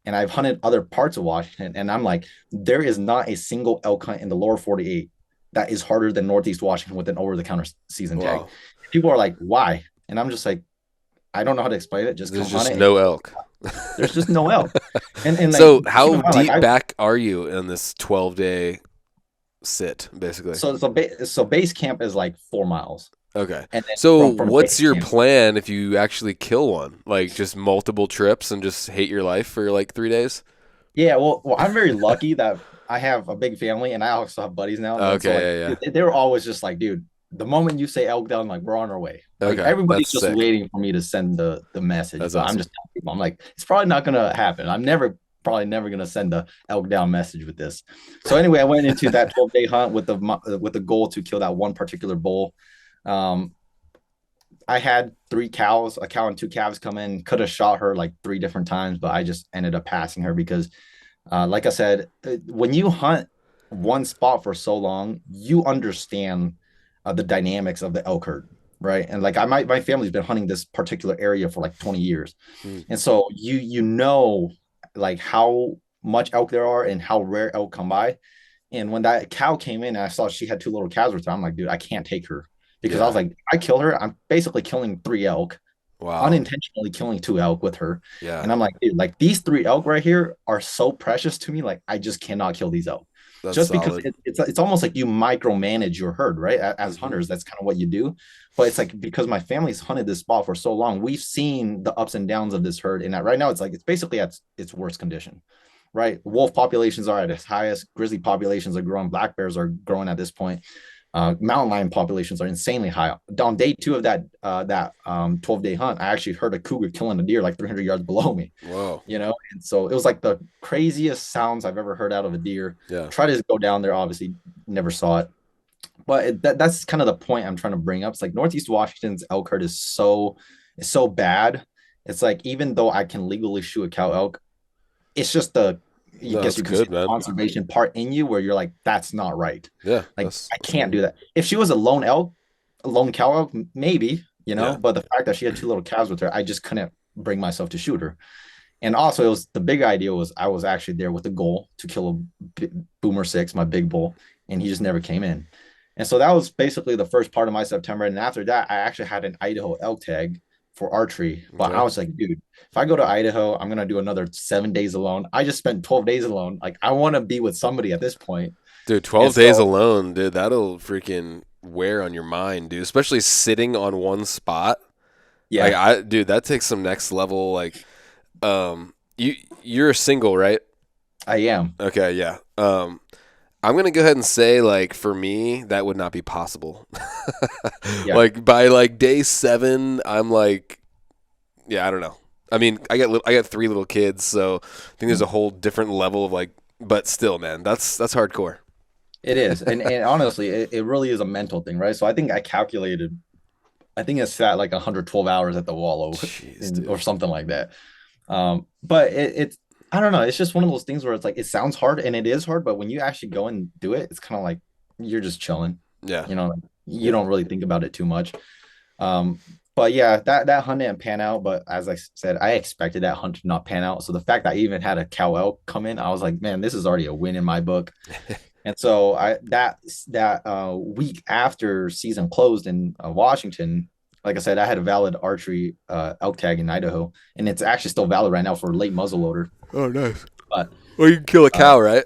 and I've hunted other parts of Washington. And I'm like, there is not a single elk hunt in the lower 48 that is harder than Northeast Washington with an over-the-counter season tag.
Wow.
People are like, why? And I'm just like, I don't know how to explain it. Just
There's
come hunt
just
it.
no elk.
There's just no elk. And like
So
keep
how
in mind, like
deep
I
back are you in this 12-day sit, basically?
so base camp is like 4 miles.
Okay.
And then
So
from
what's
base
your
camp,
plan if you actually kill one? Like just multiple trips and just hate your life for like 3 days?
yeah, well, I'm very lucky that I have a big family and I also have buddies now. And so like
Okay, yeah,
they were always just like, dude, the moment you say elk down, like we're on our way.
yeah.
Like
Okay.
everybody's
That's
just
sick.
waiting for me to send the message.
That's
But I'm
awesome.
just telling people, I'm like, it's probably not gonna happen. I'm never probably never gonna send the elk down message with this. So anyway, I went into that 12-day hunt with the goal to kill that one particular bull. Um, I had three cows, a cow and two calves come in, could have shot her like three different times, but I just ended up passing her because like I said, when you hunt one spot for so long, you understand the dynamics of the elk herd, right? And like my family's been hunting this particular area for like 20 years,
Mm.
and so you know like how much elk there are and how rare elk come by. And when that cow came in and I saw she had two little calves with her, I'm like, dude, I can't take her because I was
Yeah.
like, I kill her, I'm basically killing three elk,
Wow.
unintentionally killing two elk with her.
Yeah.
And I'm like, dude, like these three elk right here are so precious to me. Like I just cannot kill these elk.
That's
Just because
solid.
it's almost like you micromanage your herd, right? As
Hmm.
hunters, that's kind of what you do. But it's like because my family's hunted this spot for so long, we've seen the ups and downs of this herd. And right now, it's like it's basically at its worst condition, right? Wolf populations are at its highest. Grizzly populations are growing. Black bears are growing at this point. Mountain lion populations are insanely high. On day two of that 12-day hunt, I actually heard a cougar killing a deer like 300 yards below me.
Whoa.
You know, and so it was like the craziest sounds I've ever heard out of a deer.
Yeah.
Try to go down there, obviously, never saw it. But that's kind of the point I'm trying to bring up. It's like Northeast Washington's elk herd is so bad. It's like even though I can legally shoot a cow elk, it's just the you
No,
guess
that's
you could say
good,
the
man.
conservation part in you where you're like, that's not right.
Yeah,
Like I
that's
can't
cool.
do that. If she was a lone elk, a lone cow elk, maybe, you know,
Yeah.
but the fact that she had two little calves with her, I just couldn't bring myself to shoot her. And also, it was the big idea was I was actually there with the goal to kill a boomer six, my big bull, and he just never came in. And so that was basically the first part of my September. And after that, I actually had an Idaho elk tag for archery. But I
Okay.
was like, dude, if I go to Idaho, I'm gonna do another 7 days alone. I just spent 12 days alone. Like I want to be with somebody at this point.
Dude,
And
12 days
so
alone, dude, that'll freaking wear on your mind, dude. Especially sitting on one spot. Like
yeah,
dude, that takes some next level like you're a single, right?
I am.
Okay, yeah. I'm gonna go ahead and say, like, for me, that would not be possible.
Yeah.
Like by like day 7, I'm like, yeah, I don't know. I mean, I got 3 little kids, so I think there's a whole different level of like, but still, man, that's hardcore.
It is. And honestly, it really is a mental thing, right? So I think I calculated, I think it's at like 112 hours at the wallow
Jeez, dude.
or something like that. But it's I don't know. It's just one of those things where it's like it sounds hard and it is hard, but when you actually go and do it, it's kind of like you're just chilling.
Yeah,
You know, you
yeah.
don't really think about it too much. Um, but yeah, that hunt didn't pan out. But as I said, I expected that hunt to not pan out. So the fact that I even had a cow elk come in, I was like, man, this is already a win in my book. And so that week after season closed in Washington, like I said, I had a valid archery elk tag in Idaho, and it's actually still valid right now for late muzzleloader.
Oh, nice.
But
Well, you can kill a
uh,
cow, right?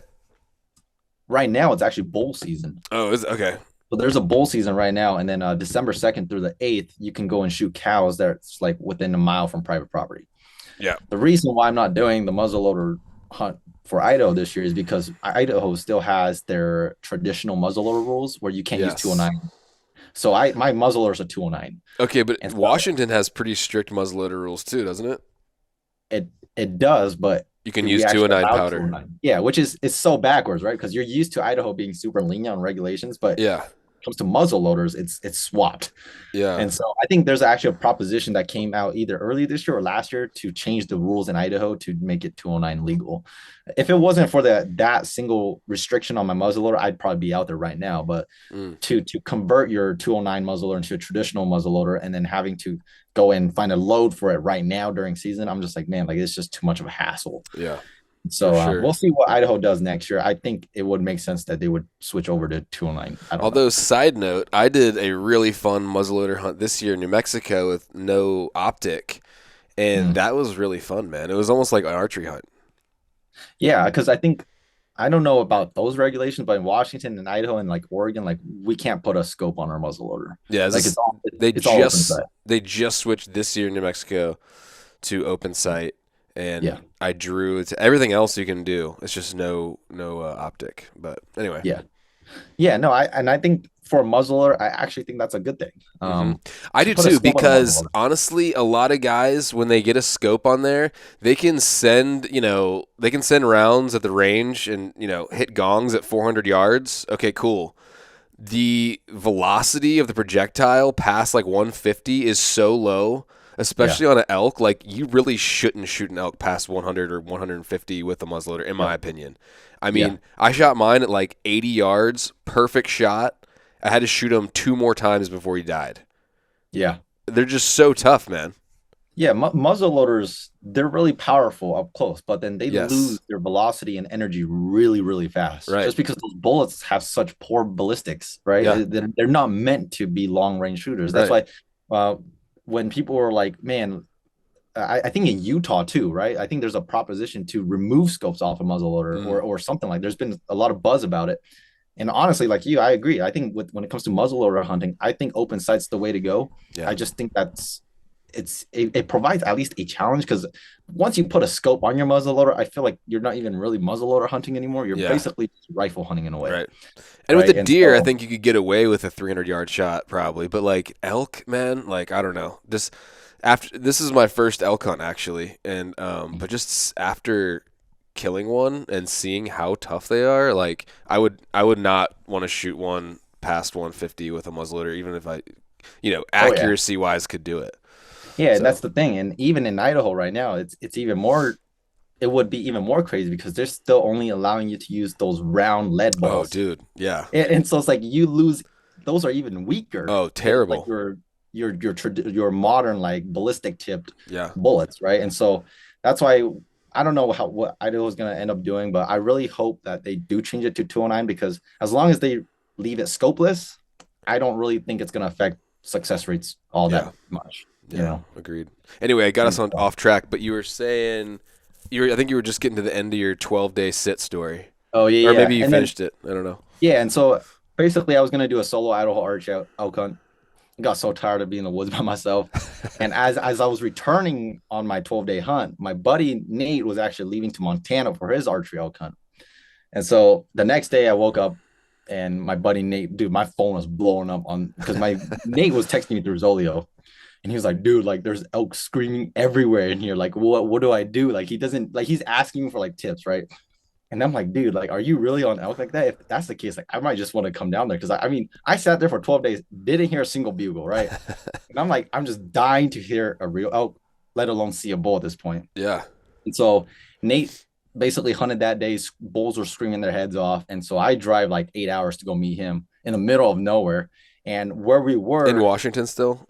right now, it's actually bull season.
Oh, is okay.
So there's a bull season right now, and then December 2nd through the 8th, you can go and shoot cows that's like within a mile from private property.
Yeah.
The reason why I'm not doing the muzzleloader hunt for Idaho this year is because Idaho still has their traditional muzzleloader rules where you can't use
Yes.
209. So my muzzleloader is a 209,
Okay, but
and so
Washington has pretty strict muzzleloader rules too, doesn't it?
it does, but
You can
we
use
actually
209
allowed
powder.
209. Yeah, which is it's so backwards, right? Because you're used to Idaho being super lenient on regulations, but when
Yeah.
it comes to muzzle loaders, it's swapped.
Yeah.
And so I think there's actually a proposition that came out either early this year or last year to change the rules in Idaho to make it 209 legal. If it wasn't for that single restriction on my muzzleloader, I'd probably be out there right now. But
Mm.
to convert your 209 muzzleloader into a traditional muzzleloader and then having to go and find a load for it right now during season, I'm just like, man, like it's just too much of a hassle.
Yeah, for
So
sure.
we'll see what Idaho does next year. I think it would make sense that they would switch over to 209. I don't know.
Although, side note, I did a really fun muzzleloader hunt this year in New Mexico with no optic, and
Mm.
that was really fun, man. It was almost like an archery hunt.
Yeah, because I think I don't know about those regulations, but in Washington and Idaho and like Oregon, like we can't put a scope on our muzzleloader.
Yeah,
Like it's all
they
it's all open
just
sight.
they just switched this year in New Mexico to open sight,
Yeah,
and I drew it. Everything else you can do. It's just no optic. But anyway.
yeah, yeah. No, I think for a muzzleloader, I actually think that's a good thing.
hmm I
To
do
put a
too,
scope on a
because
muzzleloader.
honestly, a lot of guys, when they get a scope on there, they can send rounds at the range and, hit gongs at 400 yards. Okay, cool. The velocity of the projectile past like 150 is so low,
Yeah,
especially on an elk. Like, you really shouldn't shoot an elk past 100 or 150 with a muzzleloader, in
yeah,
my opinion. I
yeah,
mean, I shot mine at like 80 yards, perfect shot. I had to shoot him two more times before he died.
yeah.
They're just so tough, man.
Yeah, muzzle loaders, they're really powerful up close, but then they lose
Yes.
their velocity and energy really, really fast
Right.
just because those bullets have such poor ballistics, right?
Yeah.
They're not meant to be long range shooters. That's
Right.
why uh, when people are like, man, I think in Utah too, right? I think there's a proposition to remove scopes off a muzzle loader
Mm.
or something like. There's been a lot of buzz about it, and honestly, like you, I agree. I think when it comes to muzzleloader hunting, I think open sight's the way to go.
Yeah.
I just think it provides at least a challenge because once you put a scope on your muzzleloader, I feel like you're not even really muzzleloader hunting anymore. You're
Yeah.
basically rifle hunting in a way,
Right. And with a
right? And
deer, I
so,
think you could get away with a 300-yard shot probably, but like elk, man, like I don't know. This is my first elk hunt actually, and but just after killing one and seeing how tough they are, like I would not want to shoot one past 150 with a muzzleloader, even if I,
oh yeah,
accuracy wise could do it.
yeah, and that's
So,
the thing. And even in Idaho right now, it's even more. It would be even more crazy because they're still only allowing you to use those round lead
oh,
balls,
dude, yeah,
and so it's like you lose. Those are even weaker
oh,
than like
terrible,
your modern like ballistic tipped
yeah,
bullets, right? And so that's why I don't know what Idaho is going to end up doing, but I really hope that they do change it to 209 because as long as they leave it scopeless, I don't really think it's going to affect success rates all that
yeah.
much, you
Yeah,
know.
agreed. Anyway, I got us
And
on
so,
off track, but you were saying I think you were just getting to the end of your 12-day sit story.
oh
Or
yeah, yeah,
maybe you
and then
finished it. I don't know.
yeah, and so basically I was going to do a solo Idaho arch elk hunt. Got so tired of being in the woods by myself. And as I was returning on my 12-day hunt, my buddy Nate was actually leaving to Montana for his archery elk hunt. And so the next day I woke up and my buddy Nate, dude, my phone was blowing up on because my Nate was texting me through Zolio. And he was like, dude, like there's elk screaming everywhere in here. Like, what do I do? Like he doesn't like he's asking for like tips, right? And I'm like, dude, like, are you really on elk like that? If that's the case, like, I might just want to come down there because I mean, I sat there for 12 days, didn't hear a single bugle, right? And I'm like, I'm just dying to hear a real elk, let alone see a bull at this point.
Yeah.
And so Nate basically hunted that day. Bulls were screaming their heads off, and so I drive like 8 hours to go meet him in the middle of nowhere. And where we
In
were,
Washington still?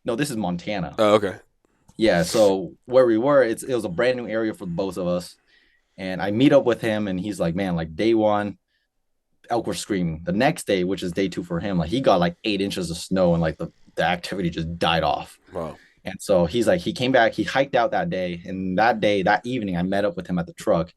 no, this is Montana.
Oh, okay.
Yeah, so where we were, it was a brand new area for both of us. And I meet up with him, and he's like, man, like day one, elk were screaming. The next day, which is day two for him, like he got like 8 inches of snow, and like the activity just died off.
Wow.
And so he's like, he came back, he hiked out that day, and that day, that evening, I met up with him at the truck,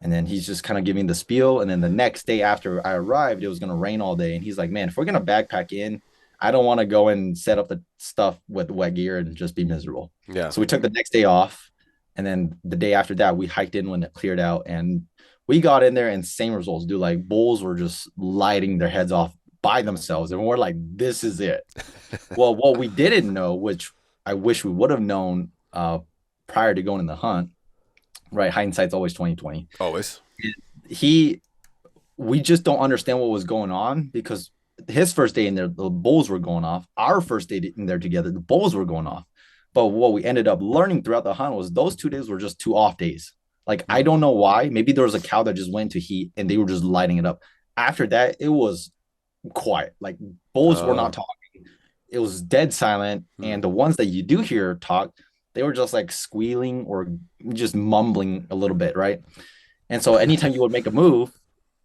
and then he's just kind of giving the spiel. And then the next day after I arrived, it was gonna rain all day, and he's like, man, if we're gonna backpack in, I don't want to go and set up the stuff with wet gear and just be miserable.
Yeah.
So we took the next day off, and then the day after that, we hiked in when it cleared out, and we got in there and same results, dude. Like bulls were just lighting their heads off by themselves, and we're like, this is it. Well, what we didn't know, which I wish we would have known prior to going in the hunt, right? Hindsight's always 2020.
Always.
He we just don't understand what was going on because his first day in there, the bulls were going off. Our first day in there together, the bulls were going off. But what we ended up learning throughout the hunt was those 2 days were just two off days. Like, I
Mm.
don't know why. Maybe there was a cow that just went to heat and they were just lighting it up. After that, it was quiet. Like, bulls were not
Oh.
talking. It was dead silent.
Hmm.
And the ones that you do hear talk, they were just like squealing or just mumbling a little bit, right? And so anytime you would make a move,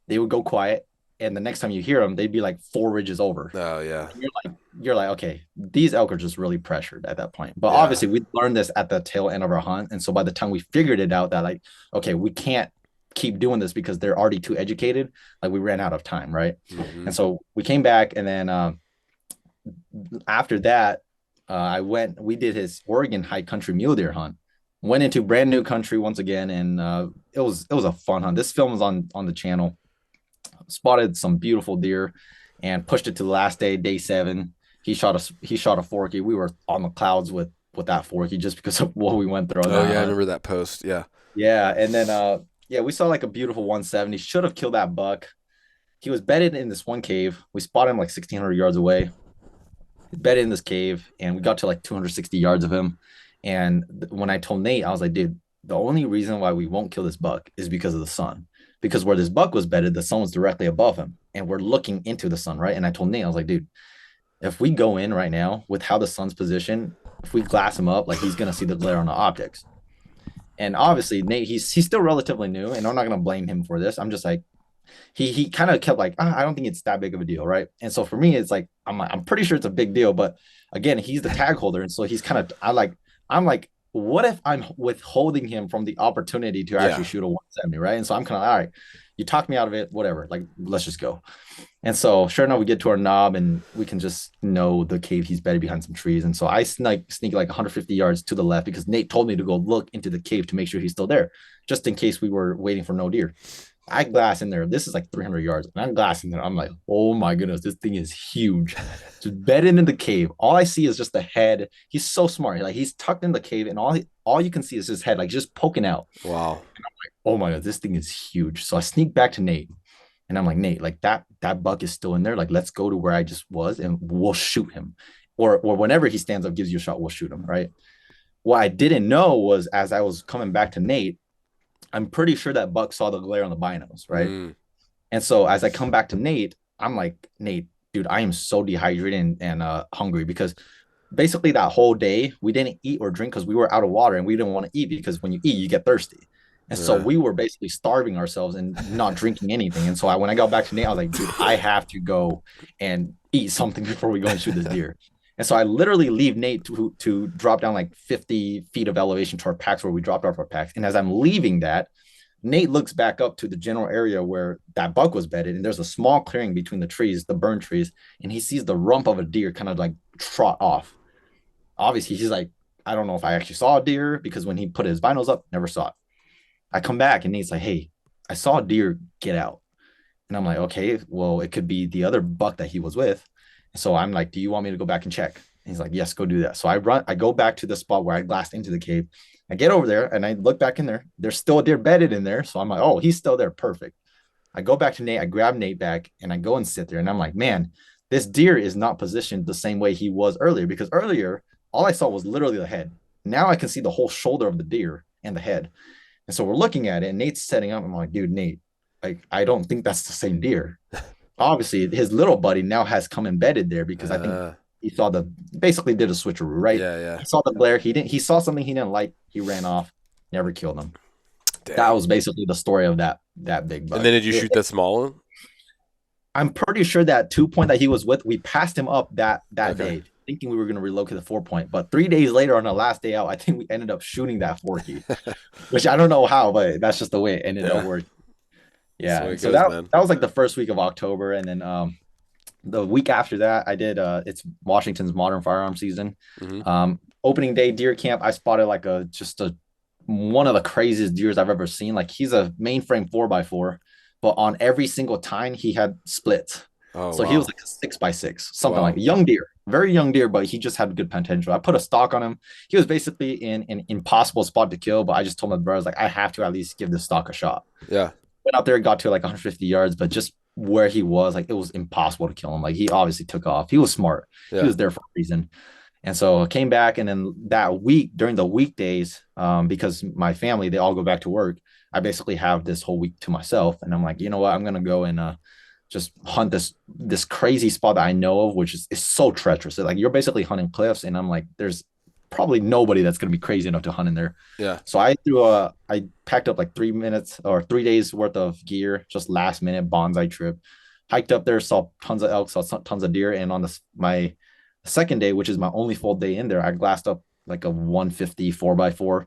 they would go quiet. And the next time you hear them, they'd be like 4 ridges over.
Oh yeah.
And you're like, okay, these elk are just really pressured at that point. But
Yeah.
obviously, we learned this at the tail end of our hunt. And so by the time we figured it out that, like, okay, we can't keep doing this because they're already too educated, like, we ran out of time, right?
Hmm.
And so we came back, and then after that, we did his Oregon high country mule deer hunt. Went into brand new country once again, and it was a fun hunt. This film was on the channel. Spotted some beautiful deer, and pushed it to the last day, day 7. He shot a forky. We were on the clouds with that forky just because of what we went through on
Oh
that
yeah, I
hunt.
remember that post. Yeah.
Yeah, and then yeah, we saw like a beautiful 170. Should have killed that buck. He was bedded in this one cave. We spotted him like 1,600 yards away. Bedded in this cave, and we got to like 260 yards of him. And when I told Nate, I was like, dude, the only reason why we won't kill this buck is because of the sun. Because where this buck was bedded, the sun was directly above him, and we're looking into the sun, right? And I told Nate, I was like, dude, if we go in right now with how the sun's positioned, if we glass him up, like, he's gonna see the glare on the optics. And obviously, Nate, he's still relatively new, and I'm not gonna blame him for this. I'm just like, he kind of kept like, I don't think it's that big of a deal, right? And so for me, it's like, I'm pretty sure it's a big deal, but again, he's the tag holder, and so he's kind of, I'm like, what if I'm withholding him from the opportunity to actually
Yeah.
shoot a 170, right? And so I'm kind of, all right, you talked me out of it, whatever, like, let's just go. And so sure enough, we get to our knob, and we can just know the cave he's bedded behind some trees. And so I sneak like 150 yards to the left because Nate told me to go look into the cave to make sure he's still there, just in case we were waiting for no deer. I glass in there. This is like 300 yards. And I'm glassing there. I'm like, oh my goodness, this thing is huge. Just bedded in the cave. All I see is just the head. He's so smart. Like, he's tucked in the cave, and all you can see is his head, like, just poking out.
Wow.
Oh my god, this thing is huge. So I sneak back to Nate, and I'm like, Nate, like, that buck is still in there. Like, let's go to where I just was, and we'll shoot him. Or whenever he stands up, gives you a shot, we'll shoot him. Right. What I didn't know was, as I was coming back to Nate, I'm pretty sure that buck saw the glare on the binos, right?
Mm.
And so as I come back to Nate, I'm like, Nate, dude, I am so dehydrated and hungry because basically that whole day we didn't eat or drink because we were out of water, and we didn't want to eat because when you eat, you get thirsty. And so
Uh,
we were basically starving ourselves and not drinking anything. And so when I got back to Nate, I was like, dude, I have to go and eat something before we go and shoot this deer. And so I literally leave Nate to drop down like 50 feet of elevation to our packs where we dropped off our packs. And as I'm leaving that, Nate looks back up to the general area where that buck was bedded, and there's a small clearing between the trees, the burn trees, and he sees the rump of a deer kind of like trot off. Obviously, he's like, I don't know if I actually saw a deer because when he put his binos up, never saw it. I come back, and Nate's like, hey, I saw a deer get out. And I'm like, okay, well, it could be the other buck that he was with. So I'm like, do you want me to go back and check? And he's like, yes, go do that. So I go back to the spot where I glassed into the cave. I get over there and I look back in there. There's still a deer bedded in there. So I'm like, oh, he's still there. Perfect. I go back to Nate. I grab Nate back and I go and sit there. And I'm like, man, this deer is not positioned the same way he was earlier, because earlier, all I saw was literally the head. Now I can see the whole shoulder of the deer and the head. And so we're looking at it, and Nate's setting up. I'm like, dude, Nate, I don't think that's the same deer. Obviously, his little buddy now has come embedded there because I think
uh,
he saw basically did a switcheroo, right?
yeah, yeah.
He saw the glare. He saw something he didn't like. He ran off, never killed him. That
Dang.
was basically the story of that big
And
buck.
then did you shoot that small one?
I'm pretty sure that 2 point that he was with, we passed him up that
Okay.
day, thinking we were going to relocate the 4 point. But 3 days later, on the last day out, I think we ended up shooting that forky, which I don't know how, but that's just the way it ended up
Yeah.
working.
That's the
Yeah,
way
and
it
so
goes,
that
man.
that was like the first week of October, and then the week after that, I did it's Washington's modern firearm season.
Hmm.
Opening day deer camp, I spotted like a just a one of the craziest deers I've ever seen. Like, he's a mainframe 4x4, but on every single tine he had splits.
Oh
So he was
wow.
like a 6 by 6, something like
Wow.
a young deer, very young deer, but he just had good potential. I put a stock on him. He was basically in an impossible spot to kill, but I just told my brothers like I have to at least give this stock a shot.
Yeah.
Went out there, got to like 150 yards, but just where he was, like it was impossible to kill him. Like he obviously took off. He was smart. He
Yeah.
was there for a reason. And so I came back, and then that week during the weekdays, because my family they all go back to work, I basically have this whole week to myself, and I'm like, you know what, I'm gonna go and just hunt this crazy spot that I know of, which is so treacherous. Like you're basically hunting cliffs, and I'm like, there's probably nobody that's gonna be crazy enough to hunt in there.
Yeah.
So I packed up like 3 minutes or 3 days worth of gear, just last minute bonsai trip. Hiked up there, saw tons of elk, saw tons of deer, and on my second day, which is my only full day in there, I glassed up like a 150 4x4,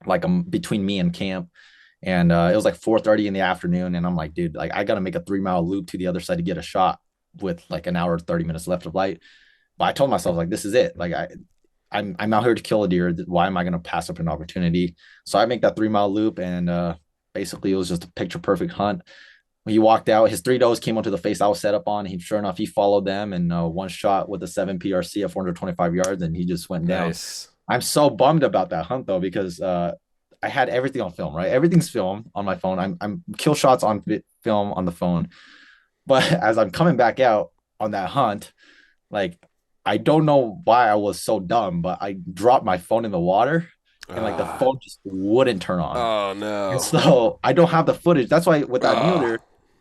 like between me and camp. And it was like 4:30 in the afternoon. And I'm like, dude, like I gotta make a 3 mile loop to the other side to get a shot with like an hour, 30 minutes left of light. But I told myself, like, this is it. Like I'm out here to kill a deer. Why am I gonna pass up an opportunity? So I make that 3 mile loop, and basically it was just a picture perfect hunt. When he walked out, his three does came onto the face I was set up on. He sure enough, he followed them and one shot with a 7 PRC at 425 yards, and he just went down.
Nice.
I'm so bummed about that hunt though, because I had everything on film, right? Everything's film on my phone. I'm kill shots on film on the phone. But as I'm coming back out on that hunt, like I don't know why I was so dumb, but I dropped my phone in the water, and like the
Ah.
phone just wouldn't turn on.
Oh
And
no.
so I don't have the footage. That's why with that mule
Ah.
there,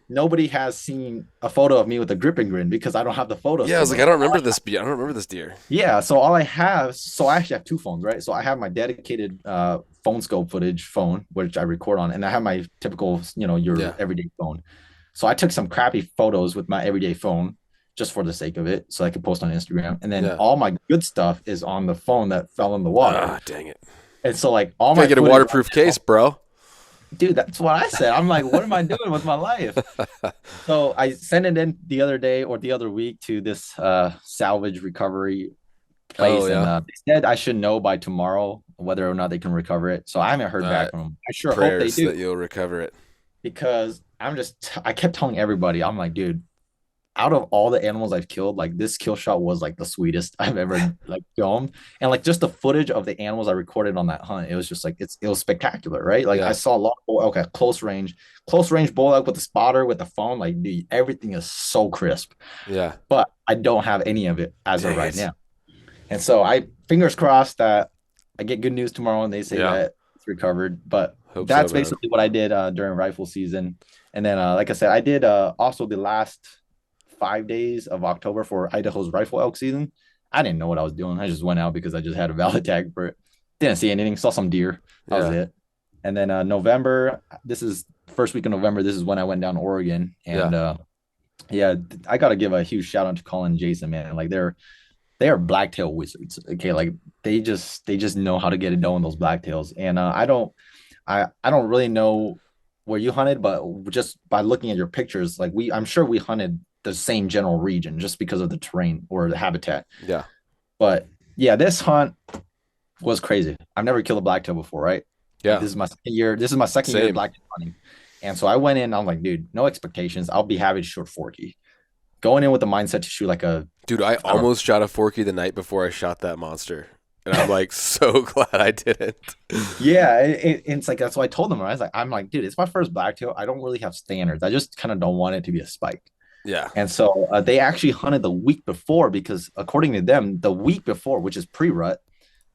nobody has seen a photo of me with a grip and grin, because I don't have the photos
Yeah, I
to
was like,
them.
I don't remember this. I don't remember this deer.
Yeah, so all I have, so I actually have two phones, right? So I have my dedicated phone scope footage phone, which I record on, and I have my typical, your
Yeah.
everyday phone. So I took some crappy photos with my everyday phone just for the sake of it, so I could post on Instagram. And then
Yeah.
all my good stuff is on the phone that fell in the water.
Ah, dang it.
And so like all
Gotta
my
get a
footage right
waterproof case,
now,
bro.
dude, that's what I said. I'm like, what am I doing with my life? So I sent it in the other day or the other week to this salvage recovery
Oh
place, and
yeah.
they said I should know by tomorrow whether or not they can recover it. So I haven't
All
heard back
right.
from them. I sure hope they
Prayers
do,
that you'll recover it.
because I kept telling everybody, I'm like, dude, out of all the animals I've killed, like this kill shot was like the sweetest I've ever like filmed. And like just the footage of the animals I recorded on that hunt, it was just like it was spectacular, right? Like I
Yeah.
saw a lot of bull elk at close range bull elk with the spotter with the phone. Like dude, everything is so crisp.
Yeah.
But I don't have any of it as of
Dang
right
it.
now. And so I fingers crossed that I get good news tomorrow and they say
Yeah.
that it's recovered. But
Hope so,
that's
man.
basically what I did during rifle season. And then, like I said, I did also the last 5 days of October for Idaho's rifle elk season. I didn't know what I was doing. I just went out because I just had a valid tag for it. Didn't see anything. Saw some deer. That was
Yeah.
it. And then November, this is first week of November. This is when I went down to Oregon.
Yeah.
And yeah, I got to give a huge shout out to Colin and Jason, man. Like they are blacktail wizards. Okay, like they just know how to get it done with those blacktails. And I don't really know where you hunted, but just by looking at your pictures, like I'm sure we hunted the same general region just because of the terrain or the habitat.
Yeah.
But yeah, this hunt was crazy. I've never killed a blacktail before, right? Like
Yeah.
this is my second year. This is my second year
Same.
blacktail hunting. And so I went in, I'm like, dude, no expectations. I'll be happy to shoot forky. Going in with the mindset to shoot like a,
Dude, I
I don't
almost shot a forky the night before I shot that monster. And I'm like so glad I didn't.
Yeah, it's like that's what I told them. Right? I was like, I'm like, dude, it's my first blacktail. I don't really have standards. I just kind of don't want it to be a spike.
Yeah.
And so they actually hunted the week before, because according to them, the week before, which is pre-rut,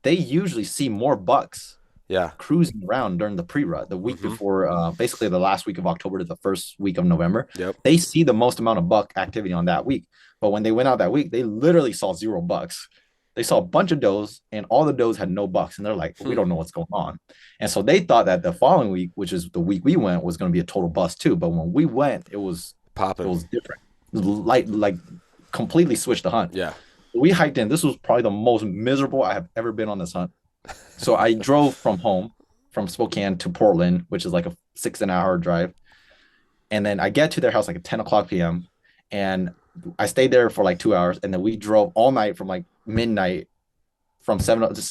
they usually see more bucks
Yeah.
cruising around during the pre-rut. The week
Mm-hmm.
before, basically the last week of October to the first week of November,
Yep.
they see the most amount of buck activity on that week. But when they went out that week, they literally saw zero bucks. They saw a bunch of does, and all the does had no bucks, and they're like, we
Hmm.
don't know what's going on. And so they thought that the following week, which is the week we went, was going to be a total bust too. But when we went, it
Popping.
was different. Like completely switched the hunt.
Yeah.
We hiked in. This was probably the most miserable I have ever been on this hunt. So I drove from home, from Spokane to Portland, which is like a 6.5 hour drive. And then I get to their house like at 10 o'clock p.m. And I stayed there for like 2 hours. And then we drove all night from like midnight, from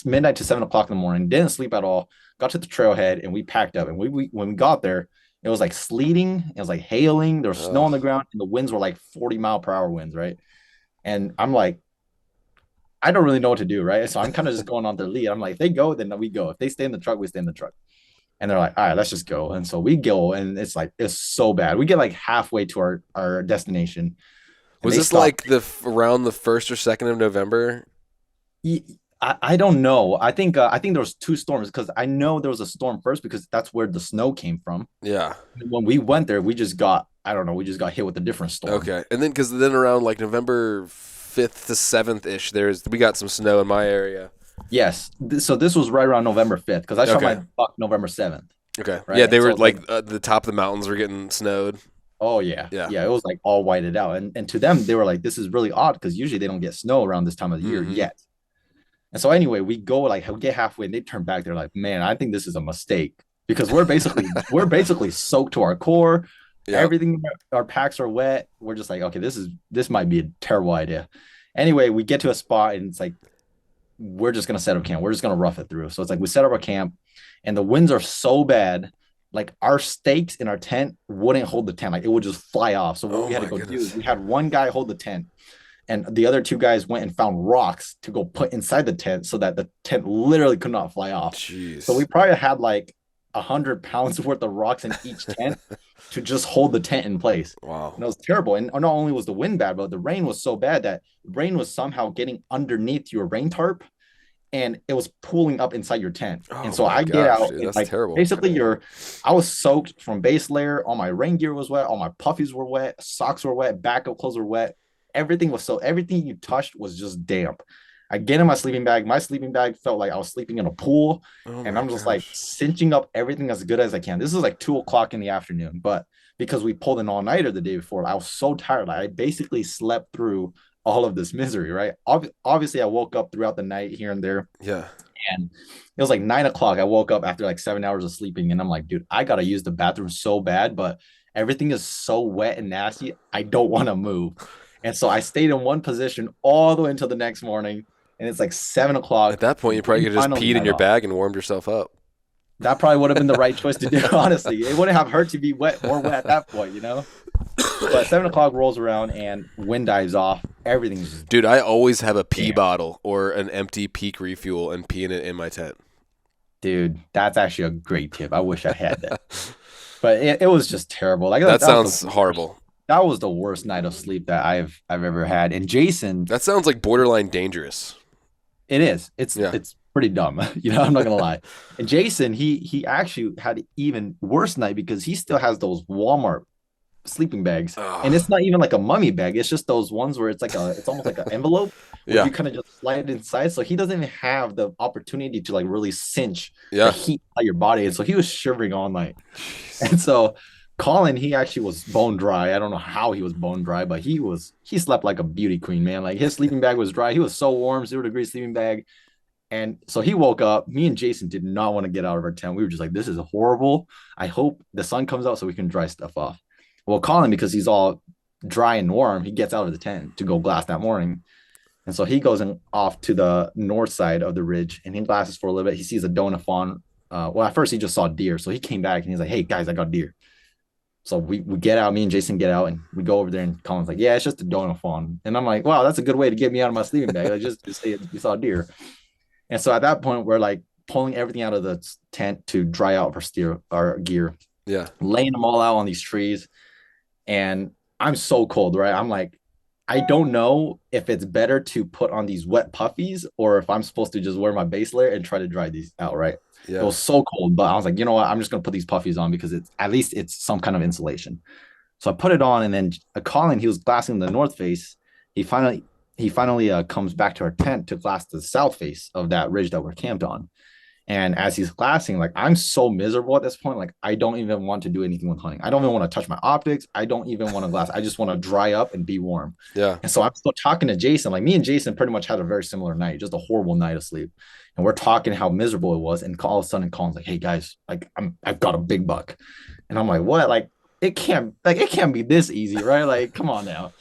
midnight to 7 o'clock in the morning. Didn't sleep at all. Got to the trailhead and we packed up. And we when we got there, It was like sleeting, it was like hailing, there was snow
Oh.
on the ground, and the winds were like 40-mile-per-hour winds, right? And I'm like, I don't really know what to do, right? So I'm kind of just going on their lead. I'm like, if they go, then we go. If they stay in the truck, we stay in the truck. And they're like, all right, let's just go. And so we go, and it's like it's so bad. We get like halfway to our destination, and
Was
they
this
stop.
like around the 1st or 2nd of November?
I don't know. I think there was two storms because I know there was a storm first because that's where the snow came from.
Yeah.
When we went there, we just got I don't know, we just got hit with a different storm.
Okay. And then because then around like November 5th to 7th ish, we got some snow in my area.
Yes. So this was right around November 5th because I shot
Okay.
my buck November 7th,
Okay.
right?
Yeah,
And
they
so
were
it's like,
like the top of the mountains were getting snowed.
oh yeah,
Yeah.
yeah, it was like all whited out. And to them, they were like, this is really odd because usually they don't get snow around this time of the year
Mm-hmm.
yet. And so anyway, we go like we get halfway and they turn back. They're like, man, I think this is a mistake because we're basically soaked to our core.
Yep.
Everything our packs are wet. We're just like, okay, this might be a terrible idea. Anyway, we get to a spot and it's like we're just gonna set up camp. We're just gonna rough it through. So it's like we set up our camp, and the winds are so bad, like our stakes in our tent wouldn't hold the tent. Like it would just fly off. So what
Oh
we had to
my
go do is
goodness.
we had one guy hold the tent, and the other two guys went and found rocks to go put inside the tent so that the tent literally could not fly off. So we
Jeez.
probably had like 100 pounds worth of rocks in each tent to just hold the tent in place.
Wow.
And it was terrible. And not only was the wind bad, but the rain was so bad that rain was somehow getting underneath your rain tarp and it was pooling up inside your tent. And
Oh
so
my
I get
gosh,
out
dude,
and
that's
like
terrible.
basically I was soaked from base layer. All my rain gear was wet. All my puffies were wet. Socks were wet. Backup clothes were wet. Everything you touched was just damp. I get in my sleeping bag. My sleeping bag felt like I was sleeping in a pool.
Oh
And
my
I'm just like
gosh.
cinching up everything as good as I can. This is like 2 o'clock in the afternoon. But because we pulled an all-nighter the day before, I was so tired. Like I basically slept through all of this misery, right? Obviously, I woke up throughout the night here and there,
Yeah.
and it was like 9 o'clock. I woke up after like 7 hours of sleeping, and I'm like, dude, I gotta use the bathroom so bad, but everything is so wet and nasty. I don't want to move. And so I stayed in one position all the way until the next morning. And it's like 7 o'clock.
At that point,
The
you probably
wind
could have just
finally
peed in
died
your
off.
bag and warmed yourself up.
That probably would have been the right choice to do, honestly. It wouldn't have hurt to be wet, more wet at that point, you know? But 7 o'clock rolls around and wind dives off. Everything's just
Dude, I always have a pee
damp.
bottle or an empty peak refuel and pee in it in my tent.
Dude, that's actually a great tip. I wish I had that. But it was just terrible. Like
That
that was the
sounds
worst.
horrible.
That was the worst night of sleep that I've ever had. And Jason,
That sounds like borderline dangerous.
it is. It's
Yeah.
it's pretty dumb. I'm not gonna lie. And Jason, he actually had an even worse night because he still has those Walmart sleeping bags. And
Ugh.
it's not even like a mummy bag. It's just those ones where it's almost like an envelope where
Yeah.
you kind of just slide it inside. So he doesn't even have the opportunity to like really cinch the
Yeah.
heat out your body. And so he was shivering all night. And so Colin, he actually was bone dry. I don't know how he was bone dry, but he slept like a beauty queen, man. Like his sleeping bag was dry. He was so warm, 0 degree sleeping bag. And so he woke up. Me and Jason did not want to get out of our tent. We were just like, this is horrible. I hope the sun comes out so we can dry stuff off. Well, Colin, because he's all dry and warm, he gets out of the tent to go glass that morning. And so he goes off to the north side of the ridge and he glasses for a little bit. He sees a doe fawn. Well, at first he just saw deer. So he came back and he's like, hey, guys, I got deer. So we get out, me and Jason get out and we go over there and Colin's like, yeah, it's just a doe fawn. And I'm like, wow, that's a good way to get me out of my sleeping bag. Like, just say we saw deer. And so at that point, we're like pulling everything out of the tent to dry out our gear,
Yeah.
laying them all out on these trees. And I'm so cold, right? I'm like, I don't know if it's better to put on these wet puffies or if I'm supposed to just wear my base layer and try to dry these out, right? It
Yeah.
was so cold, but I was like, you know what? I'm just gonna put these puffies on because it's at least it's some kind of insulation. So I put it on, and then Colin, he was glassing the north face. He finally comes back to our tent to glass the south face of that ridge that we're camped on. And as he's glassing, like I'm so miserable at this point. Like I don't even want to do anything with hunting. I don't even want to touch my optics. I don't even want to glass. I just want to dry up and be warm.
Yeah.
And so I'm still talking to Jason. Like me and Jason pretty much had a very similar night, just a horrible night of sleep. And we're talking how miserable it was. And all of a sudden, Colin's like, "Hey guys, like I've got a big buck." And I'm like, "What? It can't be this easy, right? Like, come on now."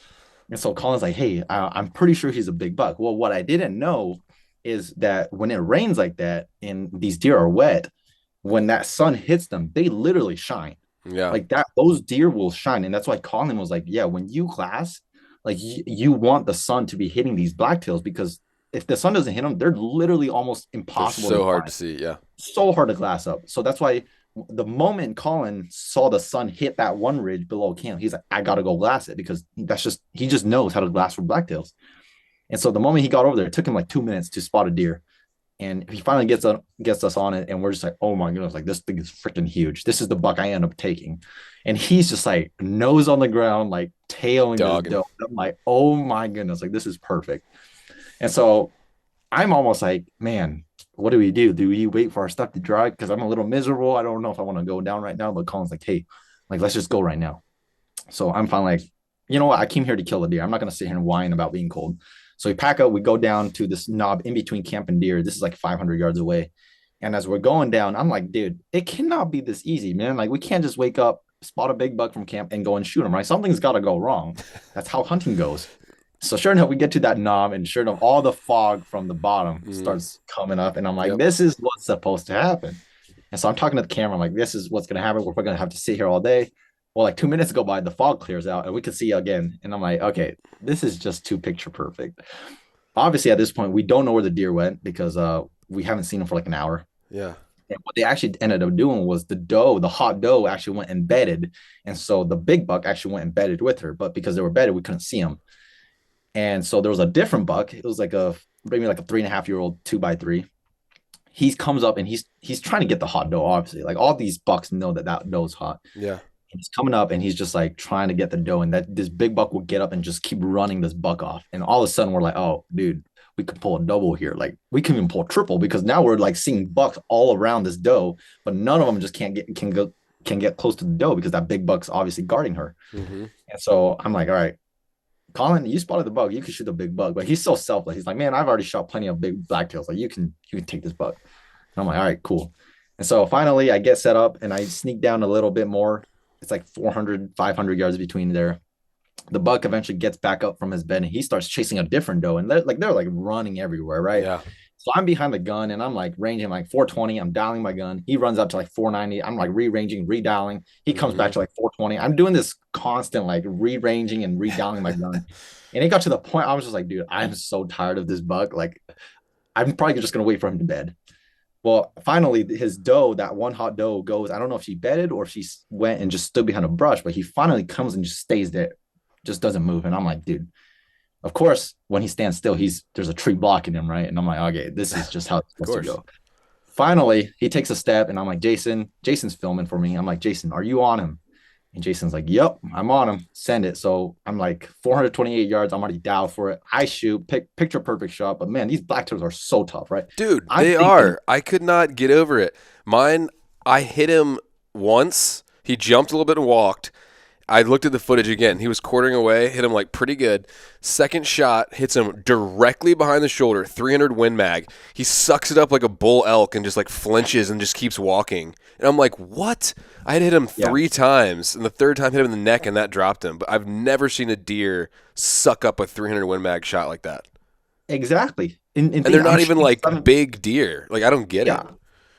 And so Colin's like, "Hey, I'm pretty sure he's a big buck." Well, what I didn't know is that when it rains like that and these deer are wet, when that sun hits them, they literally shine.
Yeah.
Like that, those deer will shine. And that's why Colin was like, yeah, when you glass, like you want the sun to be hitting these blacktails because if the sun doesn't hit them, they're literally almost
They're
impossible to
so hard to
find.
see. Yeah.
So hard to glass up. So that's why the moment Colin saw the sun hit that one ridge below camp, he's like, I gotta go glass it because that's just he just knows how to glass for blacktails. And so the moment he got over there, it took him like 2 minutes to spot a deer. And he finally gets us on it, and we're just like, oh my goodness, like this thing is freaking huge. This is the buck I end up taking. And he's just like nose on the ground, like tailing this
Dogging.
doe. I'm like, oh my goodness, like this is perfect. And so I'm almost like, man, what do we do? Do we wait for our stuff to dry? Because I'm a little miserable. I don't know if I want to go down right now. But Colin's like, hey, like let's just go right now. So I'm finally like, you know what? I came here to kill a deer. I'm not gonna sit here and whine about being cold. So we pack up, we go down to this knob in between camp and deer. This is like 500 yards away. And as we're going down, I'm like, dude, it cannot be this easy, man. Like we can't just wake up, spot a big buck from camp, and go and shoot him, right? Something's got to go wrong. That's how hunting goes. So sure enough, we get to that knob, and sure enough, all the fog from the bottom
Mm,
starts coming up, and I'm like,
yep.
this is what's supposed to happen. And so I'm talking to the camera, I'm like, this is what's gonna happen. We're gonna have to sit here all day. Well, like 2 minutes go by, the fog clears out, and we can see again. And I'm like, okay, this is just too picture perfect. Obviously, at this point, we don't know where the deer went because we haven't seen them for like an hour.
Yeah.
And what they actually ended up doing was the doe, the hot doe, actually went embedded, and so the big buck actually went embedded with her. But because they were bedded, we couldn't see them. And so there was a different buck. It was like a maybe like a 3.5 year old 2x3. He comes up and he's trying to get the hot doe. Obviously, like all these bucks know that that doe's hot.
Yeah.
And he's coming up and he's just like trying to get the doe, and that this big buck will get up and just keep running this buck off. And all of a sudden, we're like, oh, dude, we could pull a double here. Like we can even pull triple because now we're like seeing bucks all around this doe, but none of them just can get close to the doe because that big buck's obviously guarding her.
Mm-hmm.
And so I'm like, all right, Colin, you spotted the bug. You can shoot the big bug, but he's so selfless. He's like, man, I've already shot plenty of big blacktails. Like you can take this bug. And I'm like, all right, cool. And so finally, I get set up and I sneak down a little bit more. It's like 400, 500 yards between there. The buck eventually gets back up from his bed and he starts chasing a different doe. And they're like running everywhere, right?
Yeah.
So I'm behind the gun and I'm like ranging like 420. I'm dialing my gun. He runs up to like 490. I'm like re-ranging, redialing. He comes
Mm-hmm.
back to like 420. I'm doing this constant like re-ranging and redialing my gun. And it got to the point I was just like, dude, I'm so tired of this buck. Like, I'm probably just gonna wait for him to bed. Well, finally, his doe, that one hot doe, goes. I don't know if she bedded or if she went and just stood behind a brush, but he finally comes and just stays there, just doesn't move. And I'm like, dude, of course, when he stands still, there's a tree blocking him, right? And I'm like, okay, this is just how it's
Of
supposed to
course.
go. Finally, he takes a step, and I'm like, Jason's filming for me. I'm like, Jason, are you on him? And Jason's like, yep, I'm on him. Send it. So I'm like 428 yards. I'm already dialed for it. I shoot, picture perfect shot. But man, these blacktails are so tough, right?
Dude,
I'm
they
thinking,
are. I could not get over it. Mine, I hit him once. He jumped a little bit and walked. I looked at the footage again. He was quartering away, hit him like pretty good. Second shot hits him directly behind the shoulder, 300 Win Mag. He sucks it up like a bull elk and just like flinches and just keeps walking. And I'm like, what? I had hit him
yeah,
3 times, and the third time hit him in the neck, and that dropped him. But I've never seen a deer suck up a 300 Win Mag shot like that.
exactly. And
And they're
think I'm
not even
shooting a
like
seven.
big deer. Like, I don't get it.
Yeah,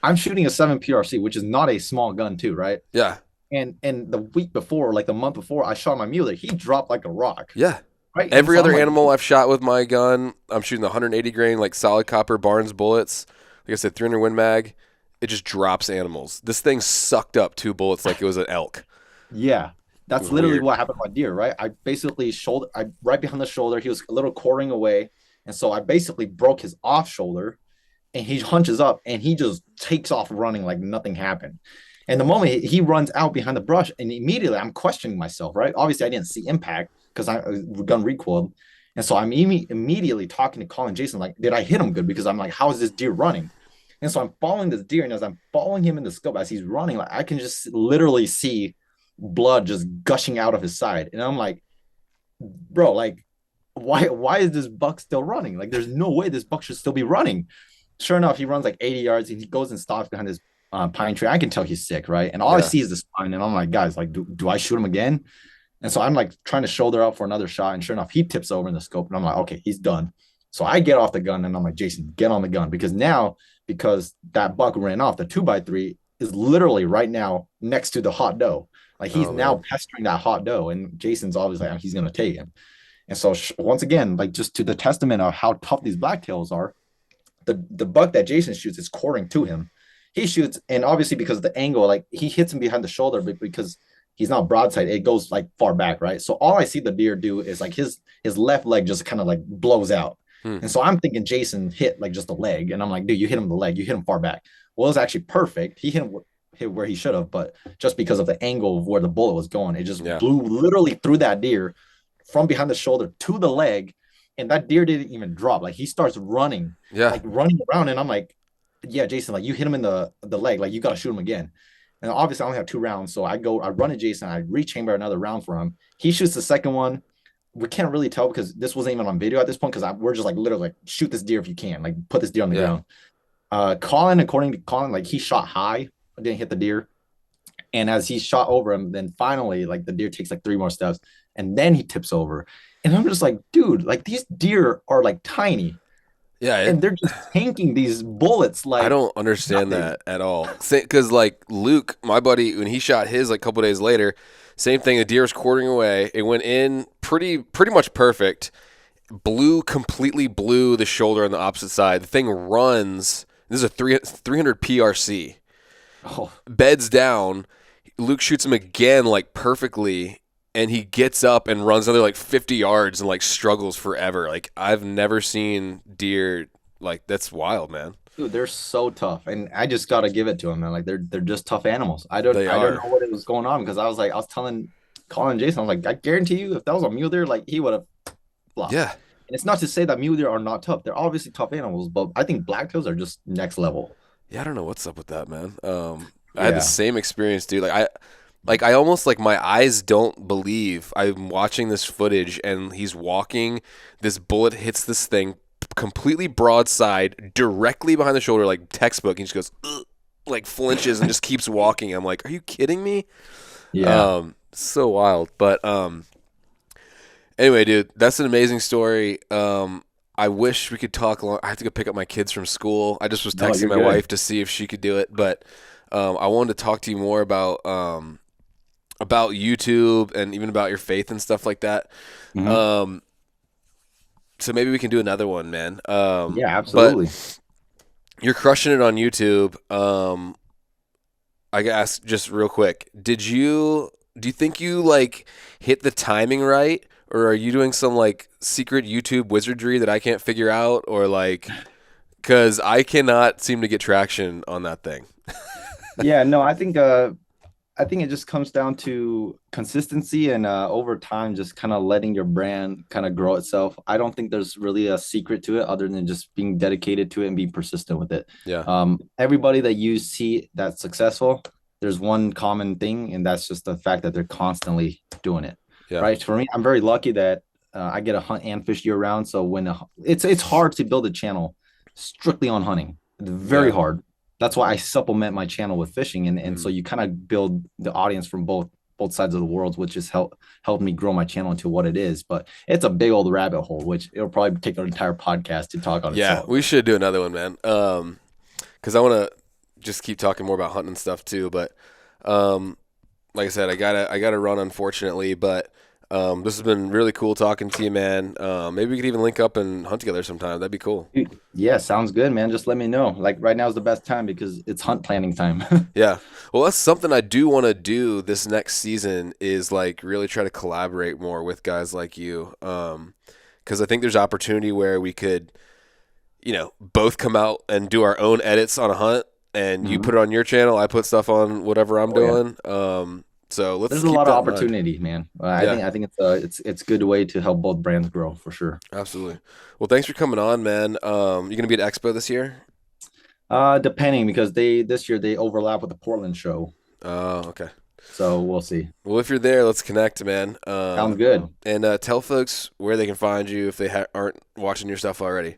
I'm shooting a 7 PRC, which is not a small gun, too, right?
Yeah.
And the week before, like the month before, I shot my mule. He dropped like a rock,
Yeah.
right? And
Every
so I'm
other
like,
animal I've shot with my gun, I'm shooting the 180 grain, like solid copper Barnes bullets. Like I said, 300 Win Mag. It just drops animals. This thing sucked up 2 bullets like it was an elk.
yeah,
It
that's
was
literally
weird.
what happened to my deer, right? I basically I right behind the shoulder. He was a little quartering away, and so I basically broke his off shoulder, and he hunches up and he just takes off running like nothing happened. And the moment he runs out behind the brush, and immediately I'm questioning myself, right? Obviously, I didn't see impact because I gun recoiled, and so I'm immediately talking to Colin Jason, like, did I hit him good? Because I'm like, how is this deer running? And so I'm following this deer, and as I'm following him in the scope as he's running, like I can just literally see blood just gushing out of his side. And I'm like, bro, like, why is this buck still running? Like, there's no way this buck should still be running. Sure enough, he runs like 80 yards and he goes and stops behind his pine tree. I can tell he's sick, right? And all I
Yeah.
see is the spine, and I'm like, guys, like, do I shoot him again? And so I'm like trying to shoulder up for another shot, and sure enough, he tips over in the scope, and I'm like, okay, he's done. So I get off the gun, and I'm like, Jason, get on the gun because now, because that buck ran off the 2x3, is literally right now next to the hot doe. Like he's
Oh
now
man.
pestering that hot doe, and Jason's obviously like, he's gonna take him. And so once again, like just to the testament of how tough these blacktails are, the buck that Jason shoots is quartering to him. He shoots, and obviously because of the angle, like he hits him behind the shoulder, but because he's not broadside, it goes like far back, right? So all I see the deer do is like his left leg just kind of like blows out.
Hmm.
And so I'm thinking Jason hit like just the leg, and I'm like, dude, you hit him the leg, you hit him far back. Well, it was actually perfect. He hit where he should have, but just because of the angle of where the bullet was going, it just
Yeah.
blew literally through that deer from behind the shoulder to the leg, and that deer didn't even drop. Like he starts running,
Yeah.
like running around, and I'm like, yeah, Jason, like you hit him in the leg, like you got to shoot him again. And obviously, I only have 2 rounds, so I run at Jason, I rechamber another round for him. He shoots the second one. We can't really tell because this wasn't even on video at this point because we're just like literally like shoot this deer if you can, like put this deer on the
Yeah.
ground. Colin, according to Colin, like he shot high, didn't hit the deer. And as he shot over him, then finally, like the deer takes like 3 more steps and then he tips over. And I'm just like, dude, like these deer are like tiny
Yeah.
and they're just tanking these bullets
I
like
don't understand
nothing.
that at all. Because like Luke, my buddy, when he shot his like a couple days later, same thing. The deer was quartering away. It went in pretty much perfect. Completely blew the shoulder on the opposite side. The thing runs. This is a 300 PRC.
Oh,
Beds down. Luke shoots him again like perfectly, and he gets up and runs another like 50 yards and like struggles forever. Like I've never seen deer like that's wild, man.
dude, they're so tough. And I just gotta give it to them, man. Like they're just tough animals.
They
I don't know
are.
what it was going on because I was telling Colin and Jason, I was like, I guarantee you, if that was a mule deer, like he would have flopped.
Yeah.
And it's not to say that mule deer are not tough. They're obviously tough animals, but I think blacktails are just next level.
Yeah, I don't know what's up with that, man. I had the
Yeah.
same experience, dude. I almost like my eyes don't believe I'm watching this footage and he's walking. This bullet hits this thing completely broadside, directly behind the shoulder, like textbook. And he just goes, "Ugh," like flinches and just keeps walking. I'm like, are you kidding me?
Yeah.
So wild. But anyway, dude, that's an amazing story. I wish we could talk. I have to go pick up my kids from school. I just was
No,
texting
you're
my
good.
wife to see if she could do it, but I wanted to talk to you more about YouTube and even about your faith and stuff like that.
Mhm.
Um, so maybe we can do another one, man.
Yeah,
But
absolutely.
you're crushing it on YouTube. I guess just real quick, do you think you like hit the timing right, or are you doing some like secret YouTube wizardry that I can't figure out, or like because I cannot seem to get traction on that thing.
Yeah, no, I think it just comes down to consistency and over time just kind of letting your brand kind of grow itself. I don't think there's really a secret to it other than just being dedicated to it and being persistent with it.
Yeah,
Everybody that you see that's successful, there's one common thing, and that's just the fact that they're constantly doing it.
yeah,
Right. For me, I'm very lucky that I get to hunt and fish year round. So it's hard to build a channel strictly on hunting. It's very
yeah.
hard. That's why I supplement my channel with fishing, and so
Mm.
you kind of build the audience from both sides of the world, which has helped me grow my channel into what it is. But it's a big old rabbit hole, which it'll probably take an entire podcast to talk on
Yeah,
itself.
we should do another one, man. Because I want to just keep talking more about hunting and stuff too. But um, like I said, I gotta run unfortunately. But this has been really cool talking to you, man. Maybe we could even link up and hunt together sometime. That'd be cool.
Yeah, sounds good, man. Just let me know. Like right now is the best time because it's hunt planning time.
Yeah. Well, that's something I do want to do this next season is like really try to collaborate more with guys like you. Because I think there's opportunity where we could, both come out and do our own edits on a hunt, and you
Mhm.
put it on your channel, I put stuff on whatever I'm
Oh yeah.
doing. So let's
There's a
keep
lot of
that in mind.
opportunity, man.
Yeah,
I think it's a good way to help both brands grow for sure.
absolutely. Well, thanks for coming on, man. You gonna be at Expo this year?
Depending because they this year they overlap with the Portland show,
Oh, okay.
so we'll see.
Well, if you're there, let's connect, man.
Sounds good.
And tell folks where they can find you if they aren't watching your stuff already.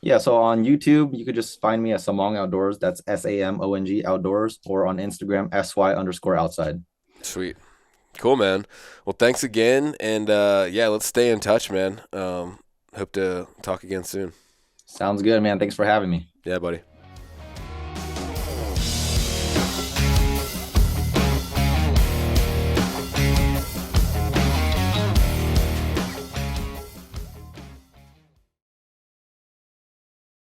Yeah, so on YouTube you could just find me at Samong Outdoors. That's SAMONG Outdoors, or on Instagram SY_outside.
Sweet. Cool, man. Well, thanks again. And yeah, let's stay in touch, man. Hope to talk again soon.
Sounds good, man. Thanks for having me.
Yeah, buddy.